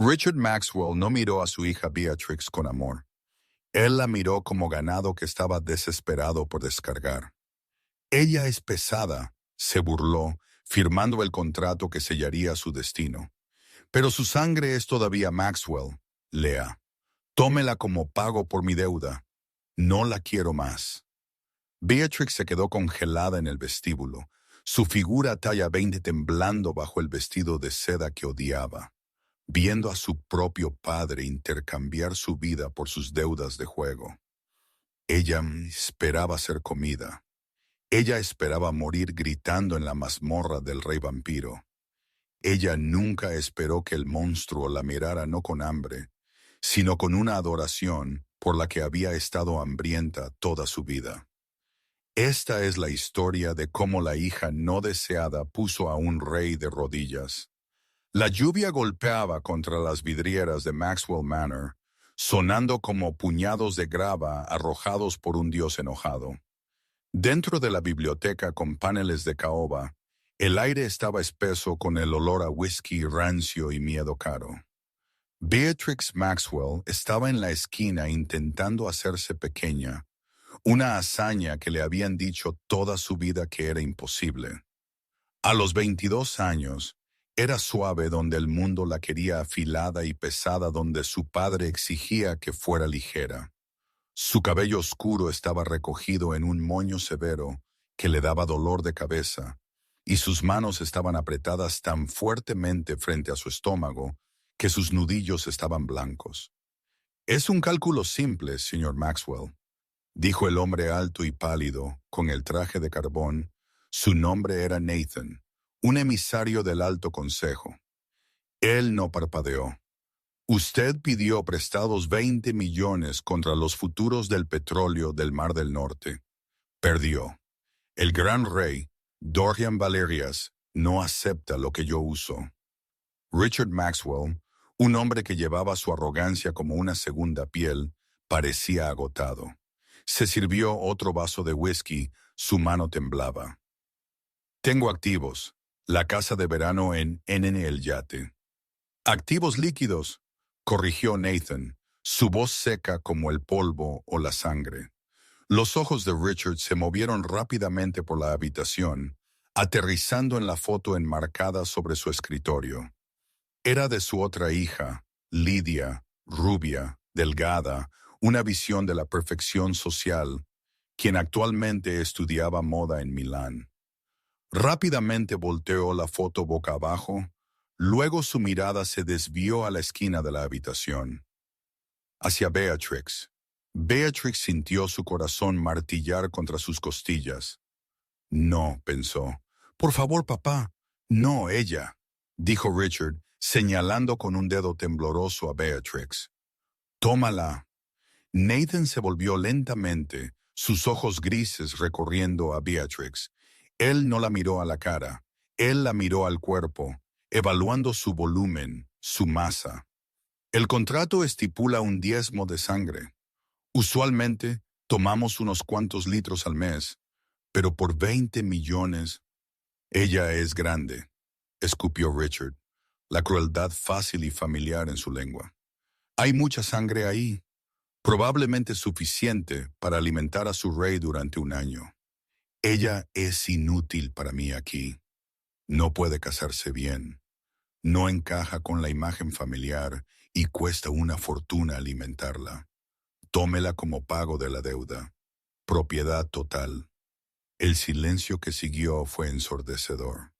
Richard Maxwell no miró a su hija Beatrix con amor. Él la miró como ganado que estaba desesperado por descargar. Ella es pesada, se burló, firmando el contrato que sellaría su destino. Pero su sangre es todavía Maxwell, Lea. Tómela como pago por mi deuda. No la quiero más. Beatrix se quedó congelada en el vestíbulo, su figura talla 20 temblando bajo el vestido de seda que odiaba, viendo a su propio padre intercambiar su vida por sus deudas de juego. Ella esperaba ser comida. Ella esperaba morir gritando en la mazmorra del rey vampiro. Ella nunca esperó que el monstruo la mirara no con hambre, sino con una adoración por la que había estado hambrienta toda su vida. Esta es la historia de cómo la hija no deseada puso a un rey de rodillas. La lluvia golpeaba contra las vidrieras de Maxwell Manor, sonando como puñados de grava arrojados por un dios enojado. Dentro de la biblioteca con paneles de caoba, el aire estaba espeso con el olor a whisky rancio y miedo caro. Beatrix Maxwell estaba en la esquina intentando hacerse pequeña, una hazaña que le habían dicho toda su vida que era imposible. A los 22 años, era suave donde el mundo la quería afilada y pesada donde su padre exigía que fuera ligera. Su cabello oscuro estaba recogido en un moño severo que le daba dolor de cabeza, y sus manos estaban apretadas tan fuertemente frente a su estómago que sus nudillos estaban blancos. «Es un cálculo simple, señor Maxwell», dijo el hombre alto y pálido, con el traje de carbón. Su nombre era Nathan, un emisario del Alto Consejo. Él no parpadeó. «Usted pidió prestados 20 millones contra los futuros del petróleo del Mar del Norte. Perdió. El gran rey, Dorian Valerias, no acepta lo que yo uso». Richard Maxwell, un hombre que llevaba su arrogancia como una segunda piel, parecía agotado. Se sirvió otro vaso de whisky, su mano temblaba. «Tengo activos. La casa de verano en el Yate». «Activos líquidos», corrigió Nathan, su voz seca como el polvo o la sangre. Los ojos de Richard se movieron rápidamente por la habitación, aterrizando en la foto enmarcada sobre su escritorio. Era de su otra hija, Lydia, rubia, delgada, una visión de la perfección social, quien actualmente estudiaba moda en Milán. Rápidamente volteó la foto boca abajo, luego su mirada se desvió a la esquina de la habitación, hacia Beatrix. Beatrix sintió su corazón martillar contra sus costillas. «No», pensó. «Por favor, papá». «No, ella», dijo Richard, señalando con un dedo tembloroso a Beatrix. «Tómala». Nathan se volvió lentamente, sus ojos grises recorriendo a Beatrix. Él no la miró a la cara, él la miró al cuerpo, evaluando su volumen, su masa. «El contrato estipula un diezmo de sangre. Usualmente tomamos unos cuantos litros al mes, pero por 20 millones... Ella es grande», escupió Richard, la crueldad fácil y familiar en su lengua. «Hay mucha sangre ahí, probablemente suficiente para alimentar a su rey durante un año. Ella es inútil para mí aquí. No puede casarse bien. No encaja con la imagen familiar y cuesta una fortuna alimentarla. Tómela como pago de la deuda. Propiedad total». El silencio que siguió fue ensordecedor.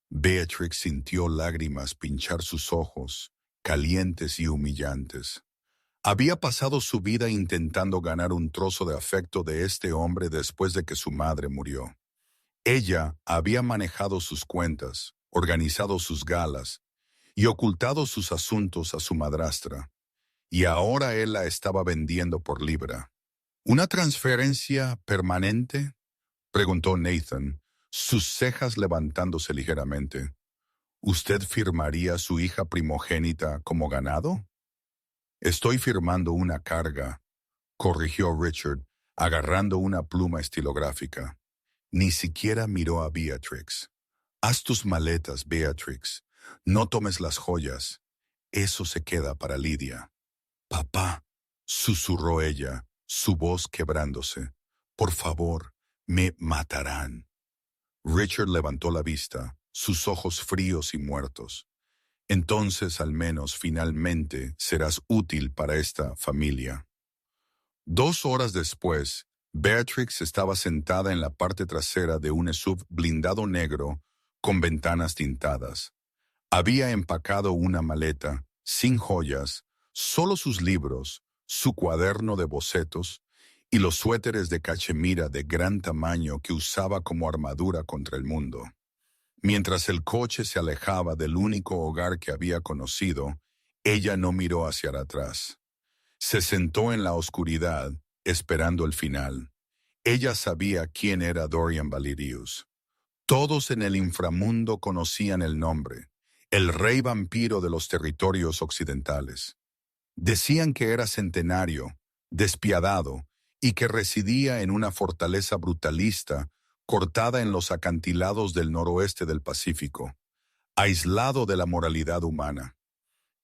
Beatrix sintió lágrimas pinchar sus ojos, calientes y humillantes. Había pasado su vida intentando ganar un trozo de afecto de este hombre después de que su madre murió. Ella había manejado sus cuentas, organizado sus galas y ocultado sus asuntos a su madrastra, y ahora él la estaba vendiendo por libra. «¿Una transferencia permanente?», preguntó Nathan, sus cejas levantándose ligeramente. «¿Usted firmaría a su hija primogénita como ganado?» «Estoy firmando una carga», corrigió Richard, agarrando una pluma estilográfica. Ni siquiera miró a Beatrix. «Haz tus maletas, Beatrix. No tomes las joyas. eso se queda para Lidia. Papá, susurró ella, su voz quebrándose. Por favor, me matarán. Richard levantó la vista, sus ojos fríos y muertos. Entonces, al menos, finalmente, serás útil para esta familia. 2 horas después, Beatrix estaba sentada en la parte trasera de un SUV blindado negro con ventanas tintadas. Había empacado una maleta, sin joyas, solo sus libros, su cuaderno de bocetos y los suéteres de cachemira de gran tamaño que usaba como armadura contra el mundo. Mientras el coche se alejaba del único hogar que había conocido, ella no miró hacia atrás. Se sentó en la oscuridad, esperando el final. Ella sabía quién era Dorian Valerius. Todos en el inframundo conocían el nombre, el rey vampiro de los territorios occidentales. Decían que era centenario, despiadado, y que residía en una fortaleza brutalista cortada en los acantilados del noroeste del Pacífico, aislado de la moralidad humana.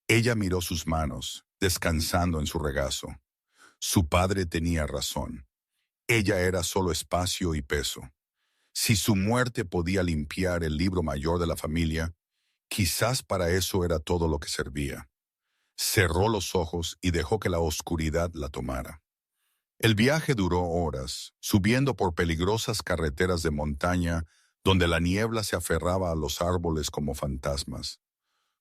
Ella miró sus manos, descansando en su regazo. Su padre tenía razón. Ella era solo espacio y peso. Si su muerte podía limpiar el libro mayor de la familia, quizás para eso era todo lo que servía. Cerró los ojos y dejó que la oscuridad la tomara. El viaje duró horas, subiendo por peligrosas carreteras de montaña donde la niebla se aferraba a los árboles como fantasmas.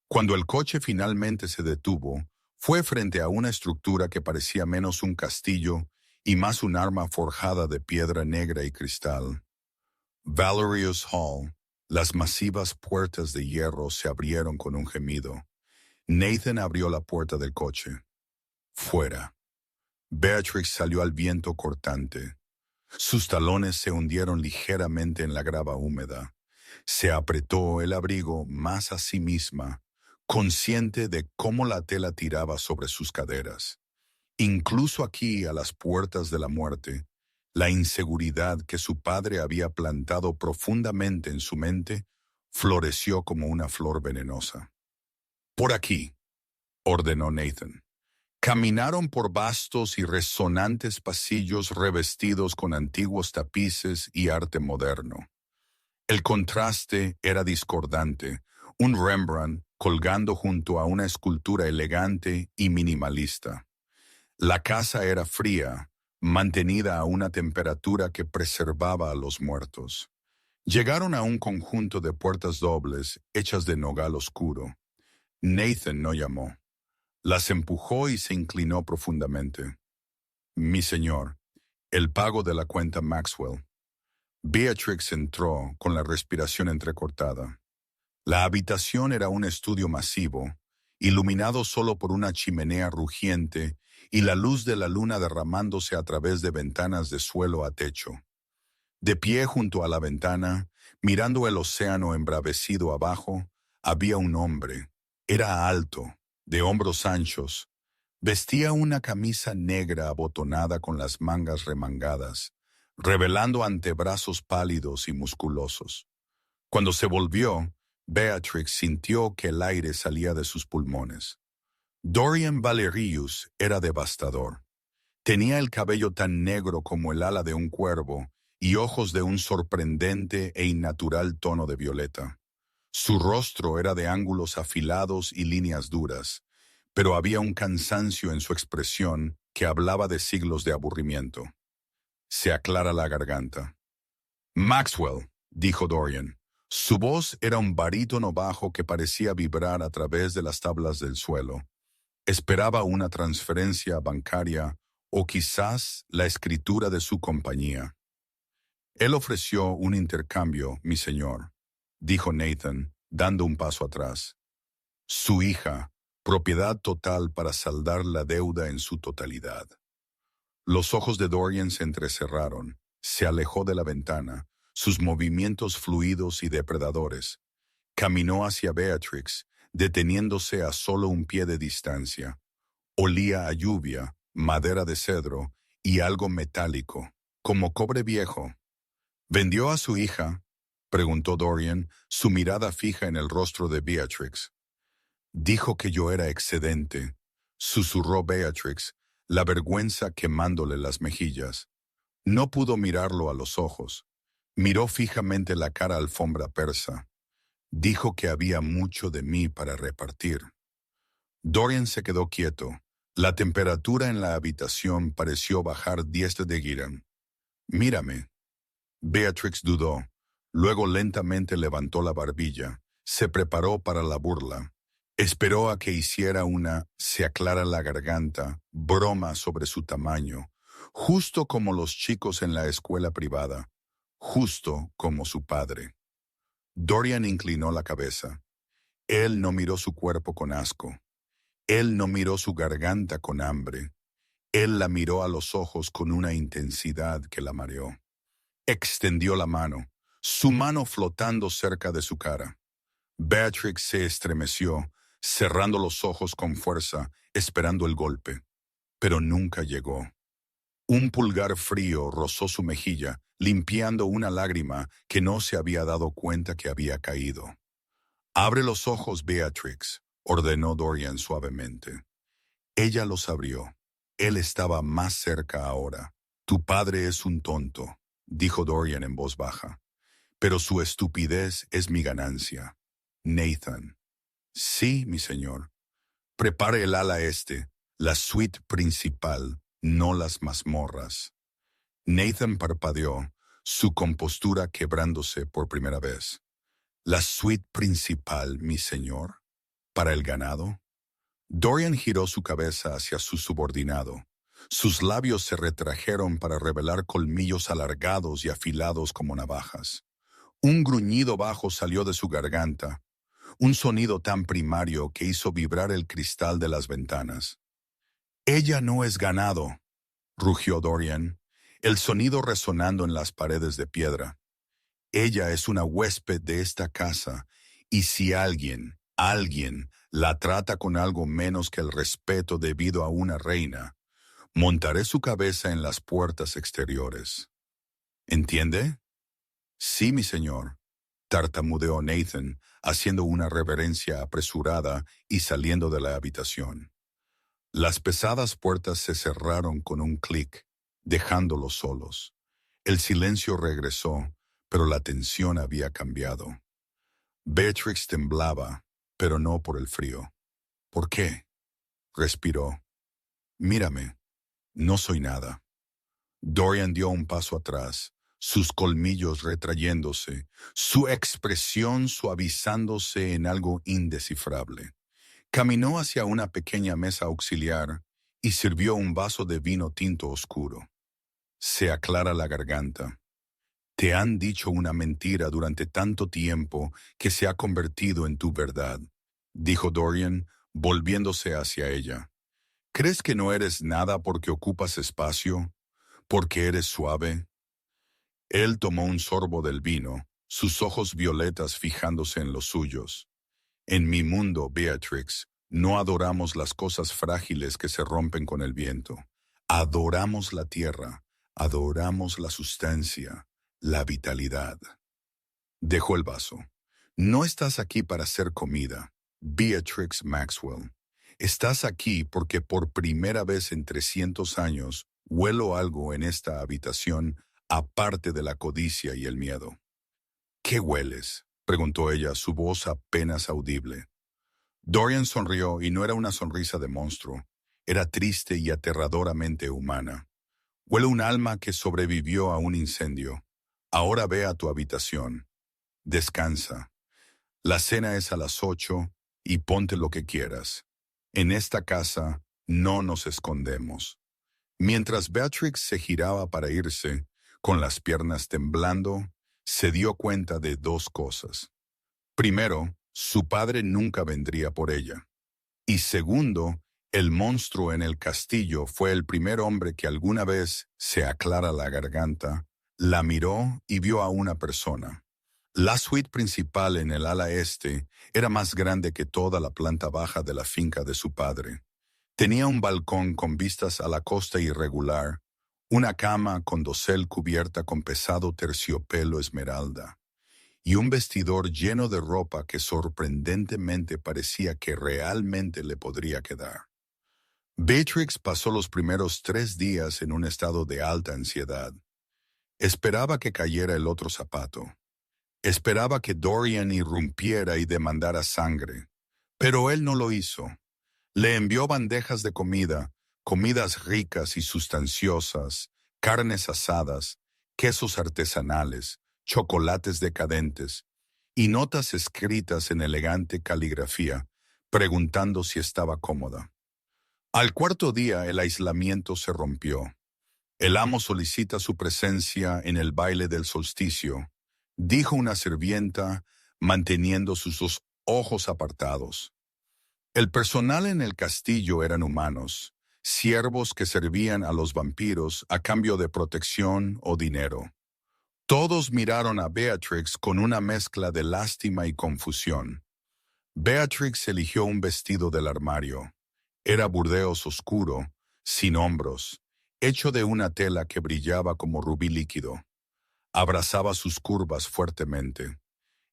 Cuando el coche finalmente se detuvo, fue frente a una estructura que parecía menos un castillo y más un arma forjada de piedra negra y cristal. Valerius Hall, las masivas puertas de hierro se abrieron con un gemido. Nathan abrió la puerta del coche. Fuera. Beatrix salió al viento cortante. Sus talones se hundieron ligeramente en la grava húmeda. Se apretó el abrigo más a sí misma, consciente de cómo la tela tiraba sobre sus caderas. Incluso aquí, a las puertas de la muerte, la inseguridad que su padre había plantado profundamente en su mente floreció como una flor venenosa. «Por aquí», ordenó Nathan. Caminaron por vastos y resonantes pasillos revestidos con antiguos tapices y arte moderno. El contraste era discordante, un Rembrandt colgando junto a una escultura elegante y minimalista. La casa era fría, mantenida a una temperatura que preservaba a los muertos. Llegaron a un conjunto de puertas dobles hechas de nogal oscuro. Nathan no llamó. Las empujó y se inclinó profundamente. «Mi señor, el pago de la cuenta Maxwell». Beatrix entró con la respiración entrecortada. La habitación era un estudio masivo, iluminado solo por una chimenea rugiente y la luz de la luna derramándose a través de ventanas de suelo a techo. De pie junto a la ventana, mirando el océano embravecido abajo, había un hombre. Era alto, de hombros anchos. Vestía una camisa negra abotonada con las mangas remangadas, revelando antebrazos pálidos y musculosos. Cuando se volvió, Beatrix sintió que el aire salía de sus pulmones. Dorian Valerius era devastador. Tenía el cabello tan negro como el ala de un cuervo y ojos de un sorprendente e innatural tono de violeta. Su rostro era de ángulos afilados y líneas duras, pero había un cansancio en su expresión que hablaba de siglos de aburrimiento. Se aclara la garganta. «Maxwell», dijo Dorian. Su voz era un barítono bajo que parecía vibrar a través de las tablas del suelo. Esperaba una transferencia bancaria o quizás la escritura de su compañía. «Él ofreció un intercambio, mi señor», dijo Nathan, dando un paso atrás. «Su hija, propiedad total para saldar la deuda en su totalidad». Los ojos de Dorian se entrecerraron. Se alejó de la ventana, sus movimientos fluidos y depredadores. Caminó hacia Beatrix, deteniéndose a solo un pie de distancia. Olía a lluvia, madera de cedro y algo metálico, como cobre viejo. «¿Vendió a su hija?», preguntó Dorian, su mirada fija en el rostro de Beatrix. Dijo que yo era excedente, susurró Beatrix, la vergüenza quemándole las mejillas. No pudo mirarlo a los ojos. Miró fijamente la cara alfombra persa. Dijo que había mucho de mí para repartir. Dorian se quedó quieto. La temperatura en la habitación pareció bajar 10 de Giram. Mírame. Beatrix dudó. Luego lentamente levantó la barbilla. Se preparó para la burla. Esperó a que hiciera una se aclara la garganta, broma sobre su tamaño, justo como los chicos en la escuela privada, justo como su padre. Dorian inclinó la cabeza. Él no miró su cuerpo con asco. Él no miró su garganta con hambre. Él la miró a los ojos con una intensidad que la mareó. Extendió la mano, su mano flotando cerca de su cara. Beatrix se estremeció, cerrando los ojos con fuerza, esperando el golpe. Pero nunca llegó. Un pulgar frío rozó su mejilla, limpiando una lágrima que no se había dado cuenta que había caído. «Abre los ojos, Beatrix», ordenó Dorian suavemente. Ella los abrió. Él estaba más cerca ahora. «Tu padre es un tonto», dijo Dorian en voz baja. «Pero su estupidez es mi ganancia. Nathan». «Sí, mi señor. Prepare el ala este, la suite principal, no las mazmorras». Nathan parpadeó, su compostura quebrándose por primera vez. «¿La suite principal, mi señor? ¿Para el ganado?» Dorian giró su cabeza hacia su subordinado. Sus labios se retrajeron para revelar colmillos alargados y afilados como navajas. Un gruñido bajo salió de su garganta, un sonido tan primario que hizo vibrar el cristal de las ventanas. «Ella no es ganado», rugió Dorian, el sonido resonando en las paredes de piedra. «Ella es una huésped de esta casa, y si alguien la trata con algo menos que el respeto debido a una reina, montaré su cabeza en las puertas exteriores». «¿Entiende?» «Sí, mi señor», tartamudeó Nathan, haciendo una reverencia apresurada y saliendo de la habitación. Las pesadas puertas se cerraron con un clic, dejándolos solos. El silencio regresó, pero la tensión había cambiado. Beatrix temblaba, pero no por el frío. «¿Por qué?», respiró. «Mírame, no soy nada». Dorian dio un paso atrás, sus colmillos retrayéndose, su expresión suavizándose en algo indescifrable. Caminó hacia una pequeña mesa auxiliar y sirvió un vaso de vino tinto oscuro. «Se aclara la garganta. Te han dicho una mentira durante tanto tiempo que se ha convertido en tu verdad», dijo Dorian, volviéndose hacia ella. «¿Crees que no eres nada porque ocupas espacio? ¿Porque eres suave?» Él tomó un sorbo del vino, sus ojos violetas fijándose en los suyos. «En mi mundo, Beatrix, no adoramos las cosas frágiles que se rompen con el viento. Adoramos la tierra, adoramos la sustancia, la vitalidad». Dejó el vaso. «No estás aquí para ser comida, Beatrix Maxwell. Estás aquí porque por primera vez en 300 años huelo algo en esta habitación aparte de la codicia y el miedo». «¿Qué hueles?», preguntó ella, su voz apenas audible. Dorian sonrió y no era una sonrisa de monstruo, era triste y aterradoramente humana. «Huele un alma que sobrevivió a un incendio. Ahora ve a tu habitación. Descansa. La cena es a las 8 y ponte lo que quieras. En esta casa no nos escondemos». Mientras Beatrix se giraba para irse, con las piernas temblando, se dio cuenta de dos cosas. Primero, su padre nunca vendría por ella. Y segundo, el monstruo en el castillo fue el primer hombre que alguna vez, se aclara la garganta, la miró y vio a una persona. La suite principal en el ala este era más grande que toda la planta baja de la finca de su padre. Tenía un balcón con vistas a la costa irregular, una cama con dosel cubierta con pesado terciopelo esmeralda, y un vestidor lleno de ropa que sorprendentemente parecía que realmente le podría quedar. Beatrix pasó los primeros 3 días en un estado de alta ansiedad. Esperaba que cayera el otro zapato. Esperaba que Dorian irrumpiera y demandara sangre. Pero él no lo hizo. Le envió bandejas de comida, comidas ricas y sustanciosas, carnes asadas, quesos artesanales, chocolates decadentes y notas escritas en elegante caligrafía, preguntando si estaba cómoda. Al cuarto día el aislamiento se rompió. El amo solicita su presencia en el baile del solsticio, dijo una sirvienta, manteniendo sus 2 ojos apartados. El personal en el castillo eran humanos, siervos que servían a los vampiros a cambio de protección o dinero. Todos miraron a Beatrix con una mezcla de lástima y confusión. Beatrix eligió un vestido del armario. Era burdeos oscuro, sin hombros, hecho de una tela que brillaba como rubí líquido. Abrazaba sus curvas fuertemente.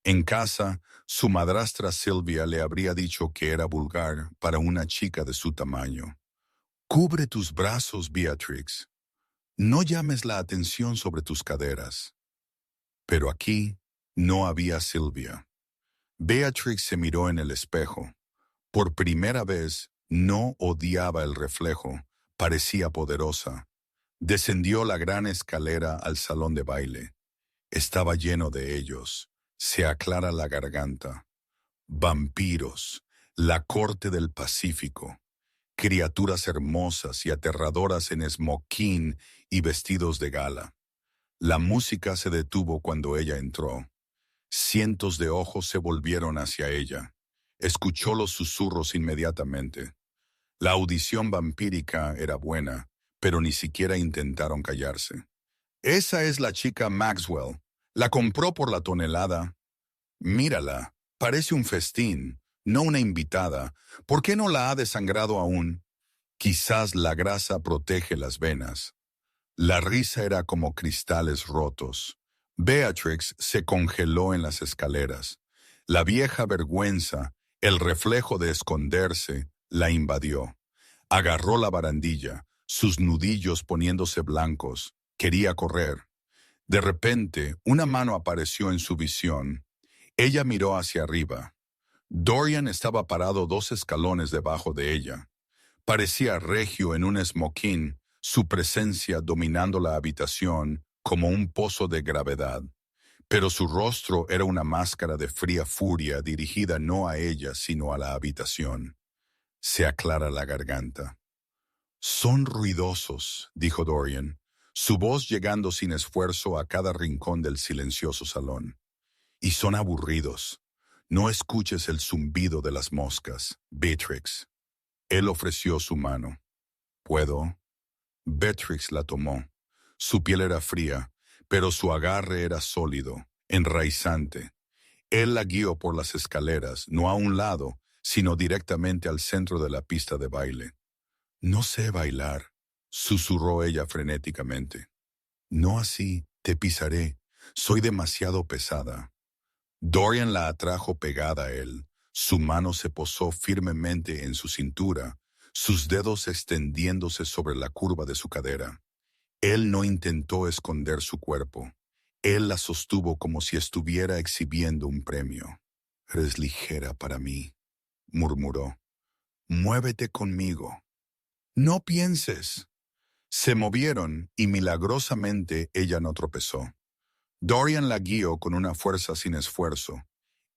En casa, su madrastra Sylvia le habría dicho que era vulgar para una chica de su tamaño. Cubre tus brazos, Beatrix. No llames la atención sobre tus caderas. Pero aquí no había Sylvia. Beatrix se miró en el espejo. Por primera vez, no odiaba el reflejo. Parecía poderosa. Descendió la gran escalera al salón de baile. Estaba lleno de ellos. Se aclara la garganta. Vampiros, la corte del Pacífico, criaturas hermosas y aterradoras en esmoquín y vestidos de gala. La música se detuvo cuando ella entró. Cientos de ojos se volvieron hacia ella. Escuchó los susurros inmediatamente. La audición vampírica era buena, pero ni siquiera intentaron callarse. Esa es la chica Maxwell. La compró por la tonelada. Mírala, parece un festín, no una invitada. ¿Por qué no la ha desangrado aún? Quizás la grasa protege las venas. La risa era como cristales rotos. Beatrix se congeló en las escaleras. La vieja vergüenza, el reflejo de esconderse, la invadió. Agarró la barandilla, sus nudillos poniéndose blancos. Quería correr. De repente, una mano apareció en su visión. Ella miró hacia arriba. Dorian estaba parado 2 escalones debajo de ella. Parecía regio en un esmoquín, su presencia dominando la habitación como un pozo de gravedad. Pero su rostro era una máscara de fría furia dirigida no a ella sino a la habitación. Se aclara la garganta. Son ruidosos, dijo Dorian, su voz llegando sin esfuerzo a cada rincón del silencioso salón. Y son aburridos. No escuches el zumbido de las moscas, Beatrix. Él ofreció su mano. ¿Puedo? Beatrix la tomó. Su piel era fría, pero su agarre era sólido, enraizante. Él la guió por las escaleras, no a un lado, sino directamente al centro de la pista de baile. No sé bailar, susurró ella frenéticamente. No así, te pisaré. Soy demasiado pesada. Dorian la atrajo pegada a él. Su mano se posó firmemente en su cintura, sus dedos extendiéndose sobre la curva de su cadera. Él no intentó esconder su cuerpo. Él la sostuvo como si estuviera exhibiendo un premio. Eres ligera para mí, murmuró. Muévete conmigo. No pienses. Se movieron y milagrosamente ella no tropezó. Dorian la guió con una fuerza sin esfuerzo.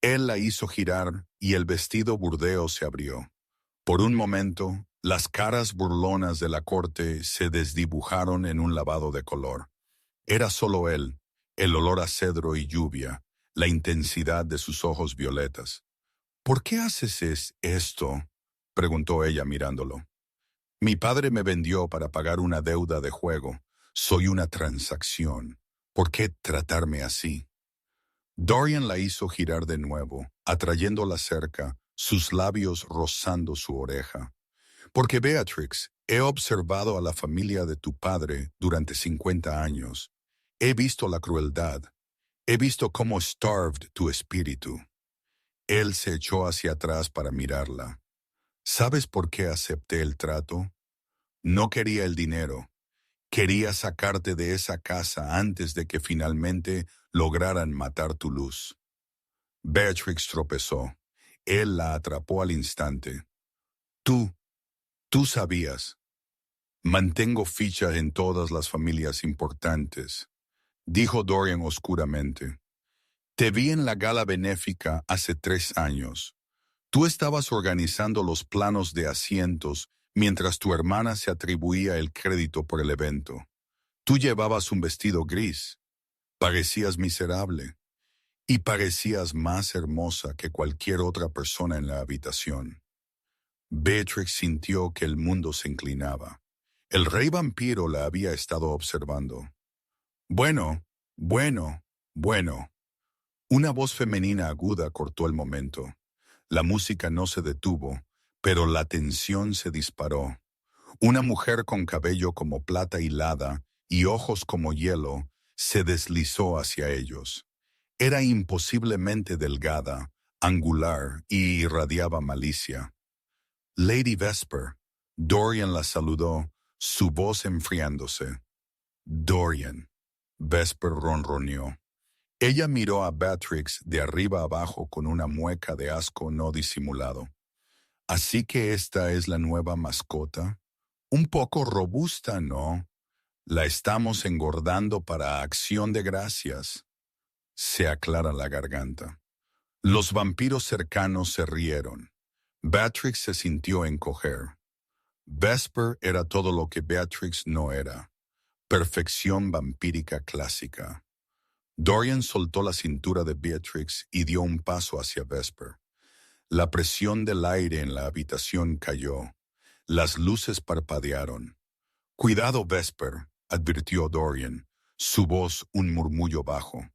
Él la hizo girar y el vestido burdeo se abrió. Por un momento, las caras burlonas de la corte se desdibujaron en un lavado de color. Era solo él, el olor a cedro y lluvia, la intensidad de sus ojos violetas. ¿Por qué haces esto?, preguntó ella mirándolo. Mi padre me vendió para pagar una deuda de juego. Soy una transacción. ¿Por qué tratarme así? Dorian la hizo girar de nuevo, atrayéndola cerca, sus labios rozando su oreja. Porque Beatrix, he observado a la familia de tu padre durante 50 años. He visto la crueldad. He visto cómo starved tu espíritu. Él se echó hacia atrás para mirarla. ¿Sabes por qué acepté el trato? No quería el dinero. Quería sacarte de esa casa antes de que finalmente lograran matar tu luz. Beatrix tropezó. Él la atrapó al instante. Tú, tú sabías. Mantengo fichas en todas las familias importantes, dijo Dorian oscuramente. Te vi en la gala benéfica hace 3 años. Tú estabas organizando los planos de asientos mientras tu hermana se atribuía el crédito por el evento. Tú llevabas un vestido gris. Parecías miserable. Y parecías más hermosa que cualquier otra persona en la habitación. Beatrix sintió que el mundo se inclinaba. El rey vampiro la había estado observando. Bueno, bueno, bueno. Una voz femenina aguda cortó el momento. La música no se detuvo, pero la tensión se disparó. Una mujer con cabello como plata hilada y ojos como hielo se deslizó hacia ellos. Era imposiblemente delgada, angular y irradiaba malicia. Lady Vesper. Dorian la saludó, su voz enfriándose. Dorian. Vesper ronroneó. Ella miró a Beatrix de arriba abajo con una mueca de asco no disimulado. Así que esta es la nueva mascota. Un poco robusta, ¿no? La estamos engordando para Acción de Gracias. Se aclara la garganta. Los vampiros cercanos se rieron. Beatrix se sintió encoger. Vesper era todo lo que Beatrix no era. Perfección vampírica clásica. Dorian soltó la cintura de Beatrix y dio un paso hacia Vesper. La presión del aire en la habitación cayó. Las luces parpadearon. «Cuidado, Vesper», advirtió Dorian, su voz un murmullo bajo.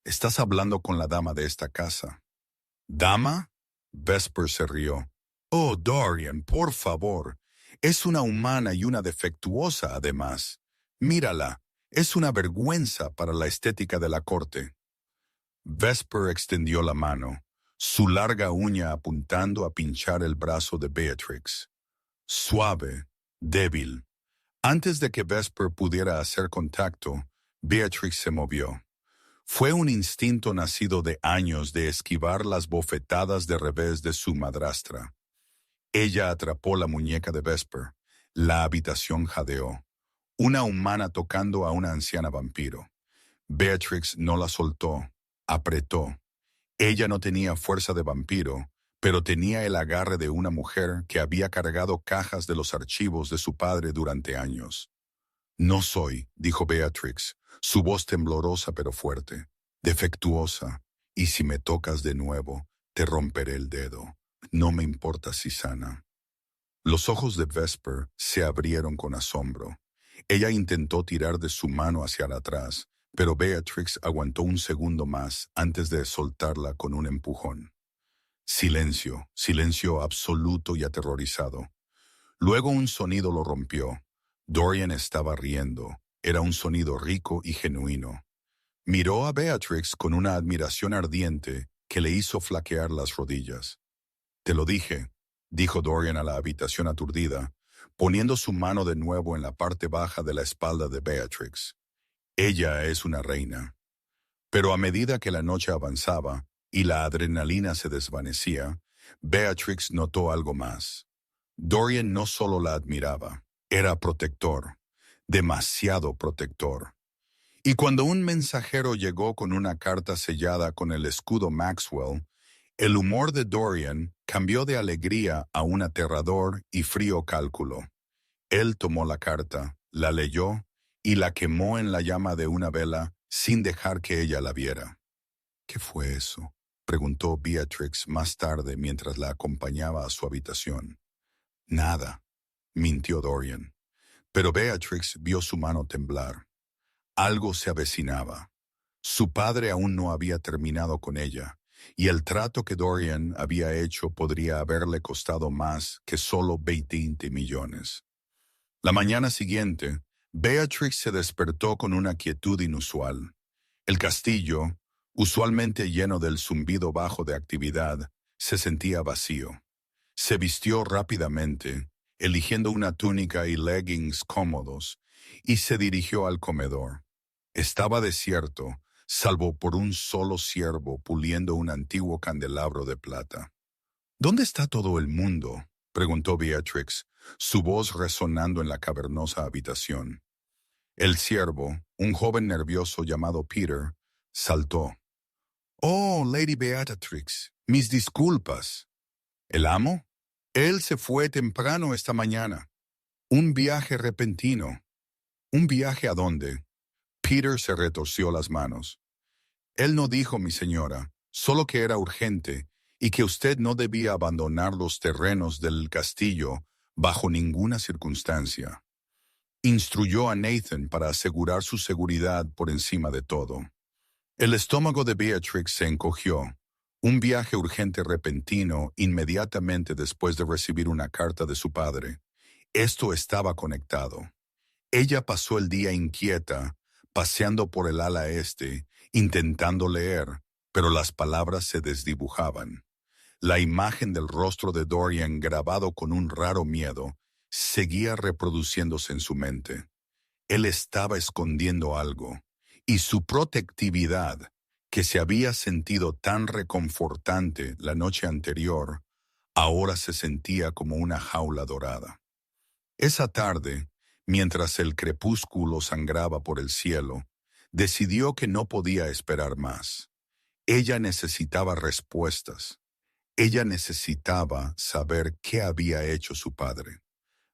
«Estás hablando con la dama de esta casa». «¿Dama?» Vesper se rió. «Oh, Dorian, por favor. Es una humana y una defectuosa, además. Mírala. Es una vergüenza para la estética de la corte». Vesper extendió la mano, su larga uña apuntando a pinchar el brazo de Beatrix. Suave, débil. Antes de que Vesper pudiera hacer contacto, Beatrix se movió. Fue un instinto nacido de años de esquivar las bofetadas de revés de su madrastra. Ella atrapó la muñeca de Vesper. La habitación jadeó. Una humana tocando a una anciana vampiro. Beatrix no la soltó, apretó. Ella no tenía fuerza de vampiro, pero tenía el agarre de una mujer que había cargado cajas de los archivos de su padre durante años. «No soy», dijo Beatrix, su voz temblorosa pero fuerte, «defectuosa, y si me tocas de nuevo, te romperé el dedo. No me importa si sana». Los ojos de Vesper se abrieron con asombro. Ella intentó tirar de su mano hacia atrás, pero Beatrix aguantó un segundo más antes de soltarla con un empujón. Silencio, silencio absoluto y aterrorizado. Luego un sonido lo rompió. Dorian estaba riendo. Era un sonido rico y genuino. Miró a Beatrix con una admiración ardiente que le hizo flaquear las rodillas. «Te lo dije», dijo Dorian a la habitación aturdida, poniendo su mano de nuevo en la parte baja de la espalda de Beatrix. «Ella es una reina». Pero a medida que la noche avanzaba y la adrenalina se desvanecía, Beatrix notó algo más. Dorian no solo la admiraba, era protector, demasiado protector. Y cuando un mensajero llegó con una carta sellada con el escudo Maxwell, el humor de Dorian cambió de alegría a un aterrador y frío cálculo. Él tomó la carta, la leyó y la quemó en la llama de una vela sin dejar que ella la viera. «¿Qué fue eso?», preguntó Beatrix más tarde mientras la acompañaba a su habitación. «Nada», mintió Dorian. Pero Beatrix vio su mano temblar. Algo se avecinaba. Su padre aún no había terminado con ella, y el trato que Dorian había hecho podría haberle costado más que solo 20 millones. La mañana siguiente, Beatrix se despertó con una quietud inusual. El castillo, Usualmente lleno del zumbido bajo de actividad, se sentía vacío. Se vistió rápidamente, eligiendo una túnica y leggings cómodos, y se dirigió al comedor. Estaba desierto, salvo por un solo ciervo puliendo un antiguo candelabro de plata. ¿Dónde está todo el mundo?, preguntó Beatrix, su voz resonando en la cavernosa habitación. El ciervo, un joven nervioso llamado Peter, saltó. «Oh, Lady Beatrix, mis disculpas». ¿El amo? Él se fue temprano esta mañana. Un viaje repentino. ¿Un viaje a dónde? Peter se retorció las manos. Él no dijo, mi señora, solo que era urgente y que usted no debía abandonar los terrenos del castillo bajo ninguna circunstancia. Instruyó a Nathan para asegurar su seguridad por encima de todo. El estómago de Beatrix se encogió. Un viaje urgente repentino inmediatamente después de recibir una carta de su padre. Esto estaba conectado. Ella pasó el día inquieta, paseando por el ala este, intentando leer, pero las palabras se desdibujaban. La imagen del rostro de Dorian, grabado con un raro miedo, seguía reproduciéndose en su mente. Él estaba escondiendo algo, y su protectividad, que se había sentido tan reconfortante la noche anterior, ahora se sentía como una jaula dorada. Esa tarde, mientras el crepúsculo sangraba por el cielo, decidió que no podía esperar más. Ella necesitaba respuestas. Ella necesitaba saber qué había hecho su padre.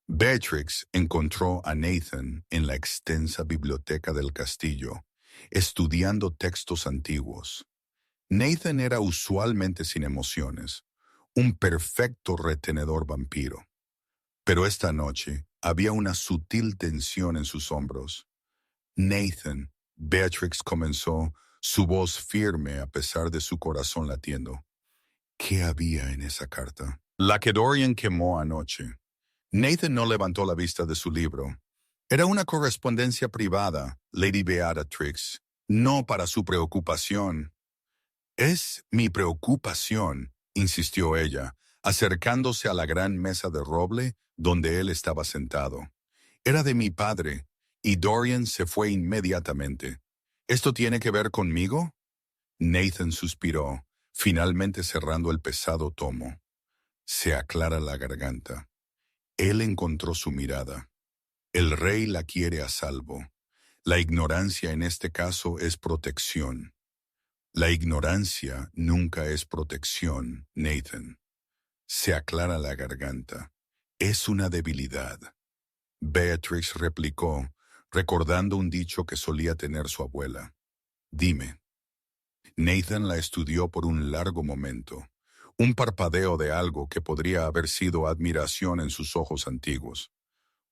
Beatrix encontró a Nathan en la extensa biblioteca del castillo, estudiando textos antiguos. Nathan era usualmente sin emociones, un perfecto retenedor vampiro. Pero esta noche había una sutil tensión en sus hombros. Nathan, Beatrix comenzó, su voz firme a pesar de su corazón latiendo. ¿Qué había en esa carta? La que Dorian quemó anoche. Nathan no levantó la vista de su libro. Era una correspondencia privada, Lady Beatrix, no para su preocupación. «Es mi preocupación», insistió ella, acercándose a la gran mesa de roble donde él estaba sentado. «Era de mi padre, y Dorian se fue inmediatamente. ¿Esto tiene que ver conmigo?» Nathan suspiró, finalmente cerrando el pesado tomo. Se aclara la garganta. Él encontró su mirada. El rey la quiere a salvo. La ignorancia en este caso es protección. La ignorancia nunca es protección, Nathan. Se aclara la garganta. Es una debilidad. Beatrix replicó, recordando un dicho que solía tener su abuela. Dime. Nathan la estudió por un largo momento. Un parpadeo de algo que podría haber sido admiración en sus ojos antiguos.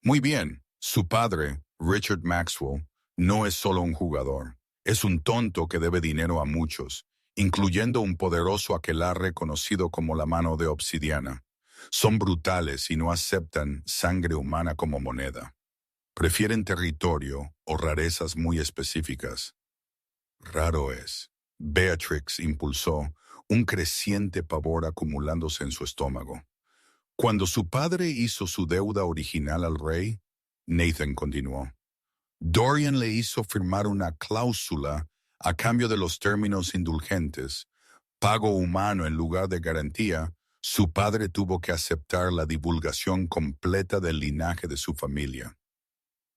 Muy bien, su padre, Richard Maxwell, no es solo un jugador. Es un tonto que debe dinero a muchos, incluyendo un poderoso aquelarre conocido como la mano de obsidiana. Son brutales y no aceptan sangre humana como moneda. Prefieren territorio o rarezas muy específicas. Raro es. Beatrix impulsó, un creciente pavor acumulándose en su estómago. Cuando su padre hizo su deuda original al rey, Nathan continuó. Dorian le hizo firmar una cláusula a cambio de los términos indulgentes, pago humano en lugar de garantía. Su padre tuvo que aceptar la divulgación completa del linaje de su familia.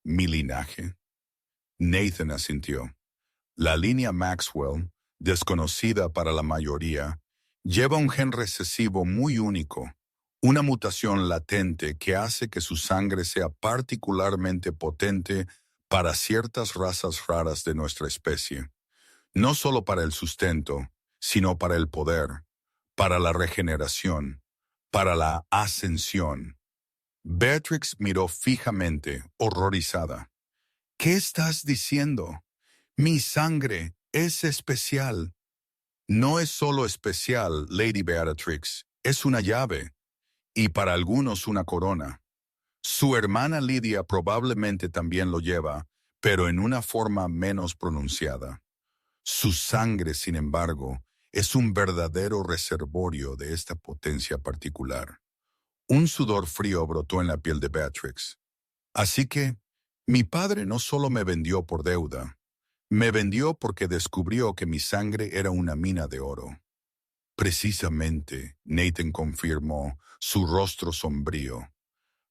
¿Mi linaje? Nathan asintió. La línea Maxwell, desconocida para la mayoría, lleva un gen recesivo muy único, una mutación latente que hace que su sangre sea particularmente potente para ciertas razas raras de nuestra especie, no solo para el sustento, sino para el poder, para la regeneración, para la ascensión. Beatrix miró fijamente, horrorizada. ¿Qué estás diciendo? Mi sangre es especial. No es solo especial, Lady Beatrix, es una llave, y para algunos una corona. Su hermana Lydia probablemente también lo lleva, pero en una forma menos pronunciada. Su sangre, sin embargo, es un verdadero reservorio de esta potencia particular. Un sudor frío brotó en la piel de Beatrix. Así que, mi padre no solo me vendió por deuda, me vendió porque descubrió que mi sangre era una mina de oro. Precisamente, Nathan confirmó, su rostro sombrío.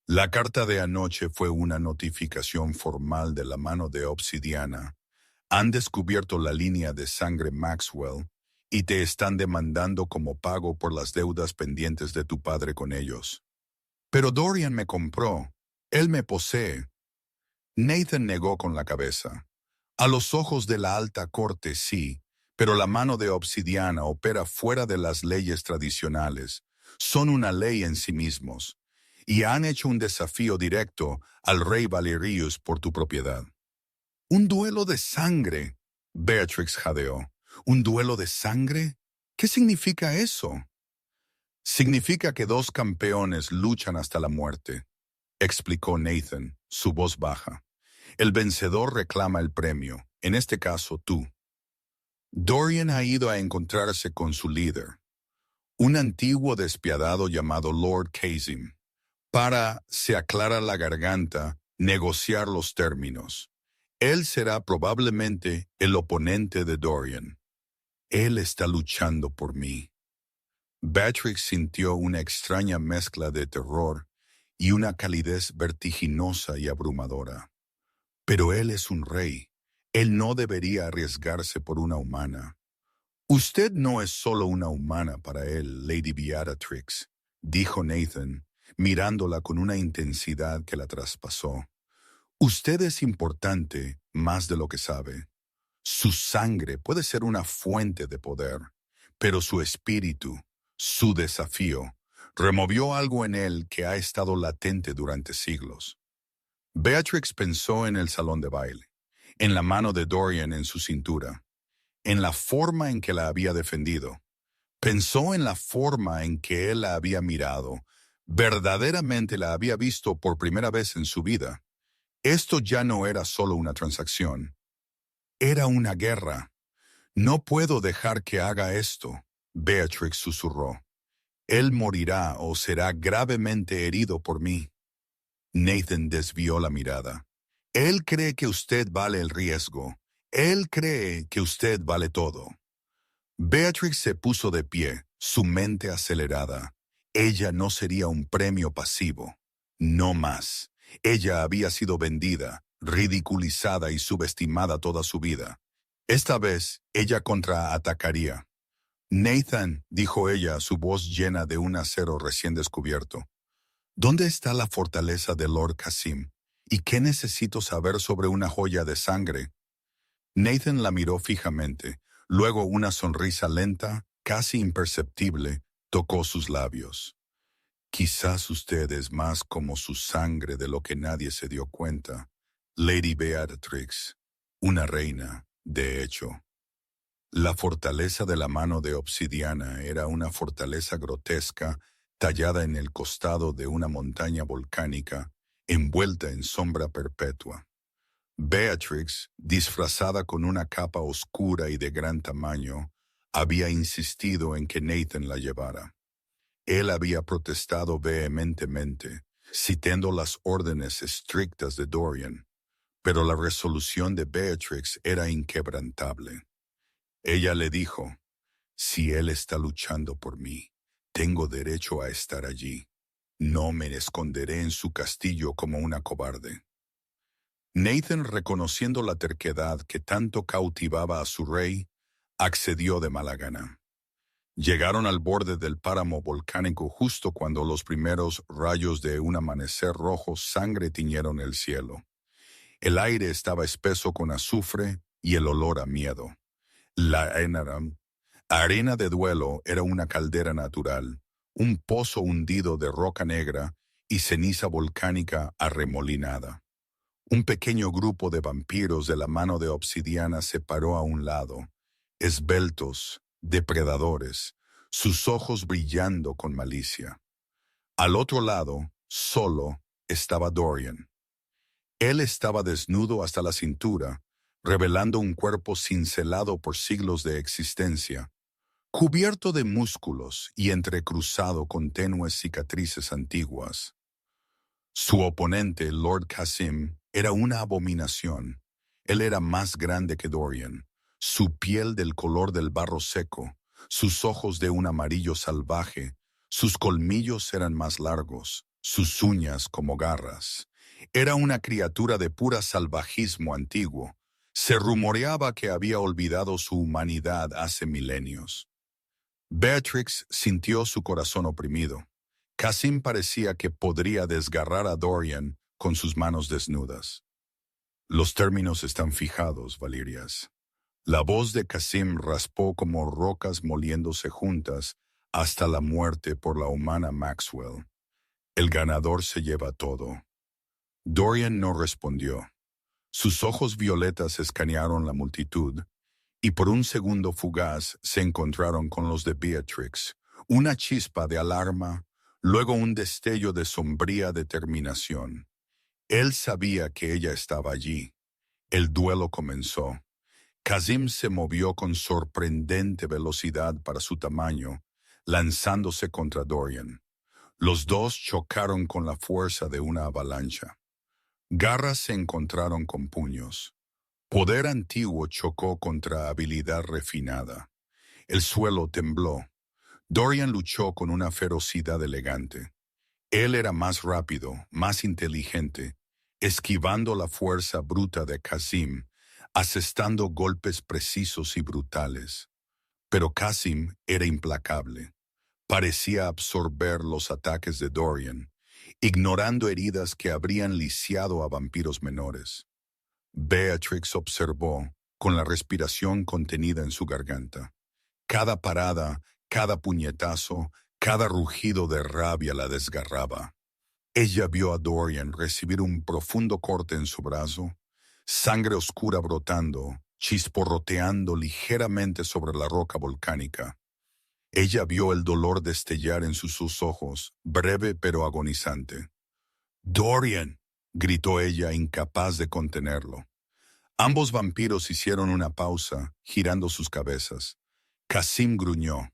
La carta de anoche fue una notificación formal de la mano de Obsidiana. Han descubierto la línea de sangre Maxwell y te están demandando como pago por las deudas pendientes de tu padre con ellos. Pero Dorian me compró. Él me posee. Nathan negó con la cabeza. A los ojos de la alta corte, sí, pero la mano de Obsidiana opera fuera de las leyes tradicionales. Son una ley en sí mismos. Y han hecho un desafío directo al rey Valerius por tu propiedad. Un duelo de sangre, Beatrix jadeó. ¿Un duelo de sangre? ¿Qué significa eso? Significa que dos campeones luchan hasta la muerte, explicó Nathan, su voz baja. El vencedor reclama el premio, en este caso tú. Dorian ha ido a encontrarse con su líder, un antiguo despiadado llamado Lord Kazim, para, se aclara la garganta, negociar los términos. Él será probablemente el oponente de Dorian. Él está luchando por mí. Beatrix sintió una extraña mezcla de terror y una calidez vertiginosa y abrumadora. Pero él es un rey. Él no debería arriesgarse por una humana. Usted no es solo una humana para él, Lady Beatrix, dijo Nathan, mirándola con una intensidad que la traspasó. Usted es importante más de lo que sabe. Su sangre puede ser una fuente de poder, pero su espíritu, su desafío, removió algo en él que ha estado latente durante siglos. Beatrix pensó en el salón de baile, en la mano de Dorian en su cintura, en la forma en que la había defendido. Pensó en la forma en que él la había mirado. Verdaderamente la había visto por primera vez en su vida. Esto ya no era solo una transacción. Era una guerra. No puedo dejar que haga esto, Beatrix susurró. Él morirá o será gravemente herido por mí. Nathan desvió la mirada. Él cree que usted vale el riesgo. Él cree que usted vale todo. Beatrix se puso de pie, su mente acelerada. Ella no sería un premio pasivo. No más. Ella había sido vendida, ridiculizada y subestimada toda su vida. Esta vez, ella contraatacaría. Nathan, dijo ella, su voz llena de un acero recién descubierto. ¿Dónde está la fortaleza de Lord Kazim? ¿Y qué necesito saber sobre una joya de sangre? Nathan la miró fijamente. Luego una sonrisa lenta, casi imperceptible, tocó sus labios. Quizás usted es más como su sangre de lo que nadie se dio cuenta. Lady Beatrix, una reina, de hecho. La fortaleza de la mano de Obsidiana era una fortaleza grotesca tallada en el costado de una montaña volcánica, envuelta en sombra perpetua. Beatrix, disfrazada con una capa oscura y de gran tamaño, había insistido en que Nathan la llevara. Él había protestado vehementemente, citando las órdenes estrictas de Dorian, pero la resolución de Beatrix era inquebrantable. Ella le dijo, si él está luchando por mí, tengo derecho a estar allí. No me esconderé en su castillo como una cobarde. Nathan, reconociendo la terquedad que tanto cautivaba a su rey, accedió de mala gana. Llegaron al borde del páramo volcánico justo cuando los primeros rayos de un amanecer rojo sangre tiñeron el cielo. El aire estaba espeso con azufre y el olor a miedo. La arena de duelo era una caldera natural, un pozo hundido de roca negra y ceniza volcánica arremolinada. Un pequeño grupo de vampiros de la mano de Obsidiana se paró a un lado, esbeltos, depredadores, sus ojos brillando con malicia. Al otro lado, solo, estaba Dorian. Él estaba desnudo hasta la cintura, revelando un cuerpo cincelado por siglos de existencia, cubierto de músculos y entrecruzado con tenues cicatrices antiguas. Su oponente, Lord Qasim, era una abominación. Él era más grande que Dorian, su piel del color del barro seco, sus ojos de un amarillo salvaje, sus colmillos eran más largos, sus uñas como garras. Era una criatura de pura salvajismo antiguo. Se rumoreaba que había olvidado su humanidad hace milenios. Beatrix sintió su corazón oprimido. Qasim parecía que podría desgarrar a Dorian con sus manos desnudas. Los términos están fijados, Valerias. La voz de Qasim raspó como rocas moliéndose juntas hasta la muerte por la humana Maxwell. El ganador se lleva todo. Dorian no respondió. Sus ojos violetas escanearon la multitud y por un segundo fugaz se encontraron con los de Beatrix. Una chispa de alarma, luego un destello de sombría determinación. Él sabía que ella estaba allí. El duelo comenzó. Qasim se movió con sorprendente velocidad para su tamaño, lanzándose contra Dorian. Los dos chocaron con la fuerza de una avalancha. Garras se encontraron con puños. Poder antiguo chocó contra habilidad refinada. El suelo tembló. Dorian luchó con una ferocidad elegante. Él era más rápido, más inteligente, esquivando la fuerza bruta de Qasim, asestando golpes precisos y brutales. Pero Qasim era implacable. Parecía absorber los ataques de Dorian, ignorando heridas que habrían lisiado a vampiros menores. Beatrix observó, con la respiración contenida en su garganta. Cada parada, cada puñetazo, cada rugido de rabia la desgarraba. Ella vio a Dorian recibir un profundo corte en su brazo, sangre oscura brotando, chisporroteando ligeramente sobre la roca volcánica. Ella vio el dolor destellar en sus ojos, breve pero agonizante. «¡Dorian!», gritó ella, incapaz de contenerlo. Ambos vampiros hicieron una pausa, girando sus cabezas. Qasim gruñó,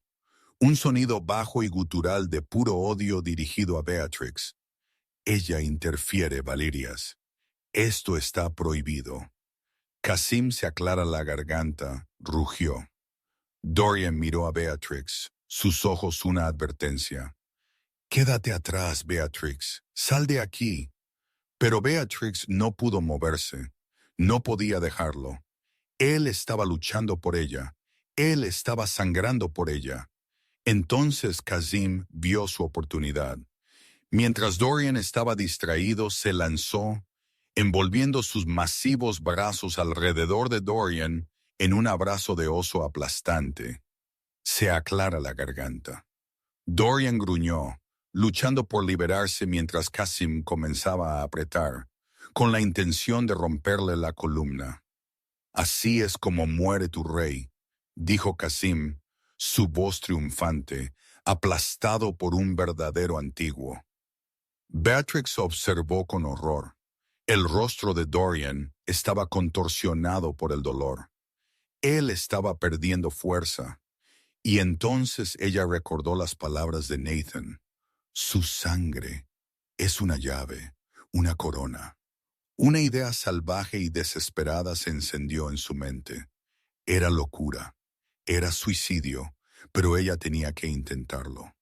un sonido bajo y gutural de puro odio dirigido a Beatrix. «Ella interfiere, Valerias. Esto está prohibido». Qasim se aclara la garganta, rugió. Dorian miró a Beatrix, sus ojos una advertencia. «Quédate atrás, Beatrix. Sal de aquí». Pero Beatrix no pudo moverse. No podía dejarlo. Él estaba luchando por ella. Él estaba sangrando por ella. Entonces Qasim vio su oportunidad. Mientras Dorian estaba distraído, se lanzó, envolviendo sus masivos brazos alrededor de Dorian en un abrazo de oso aplastante. Se aclara la garganta. Dorian gruñó, luchando por liberarse mientras Qasim comenzaba a apretar, con la intención de romperle la columna. «Así es como muere tu rey», dijo Qasim, su voz triunfante, aplastado por un verdadero antiguo. Beatrix observó con horror. El rostro de Dorian estaba contorsionado por el dolor. Él estaba perdiendo fuerza. Y entonces ella recordó las palabras de Nathan. Su sangre es una llave, una corona. Una idea salvaje y desesperada se encendió en su mente. Era locura, era suicidio, pero ella tenía que intentarlo.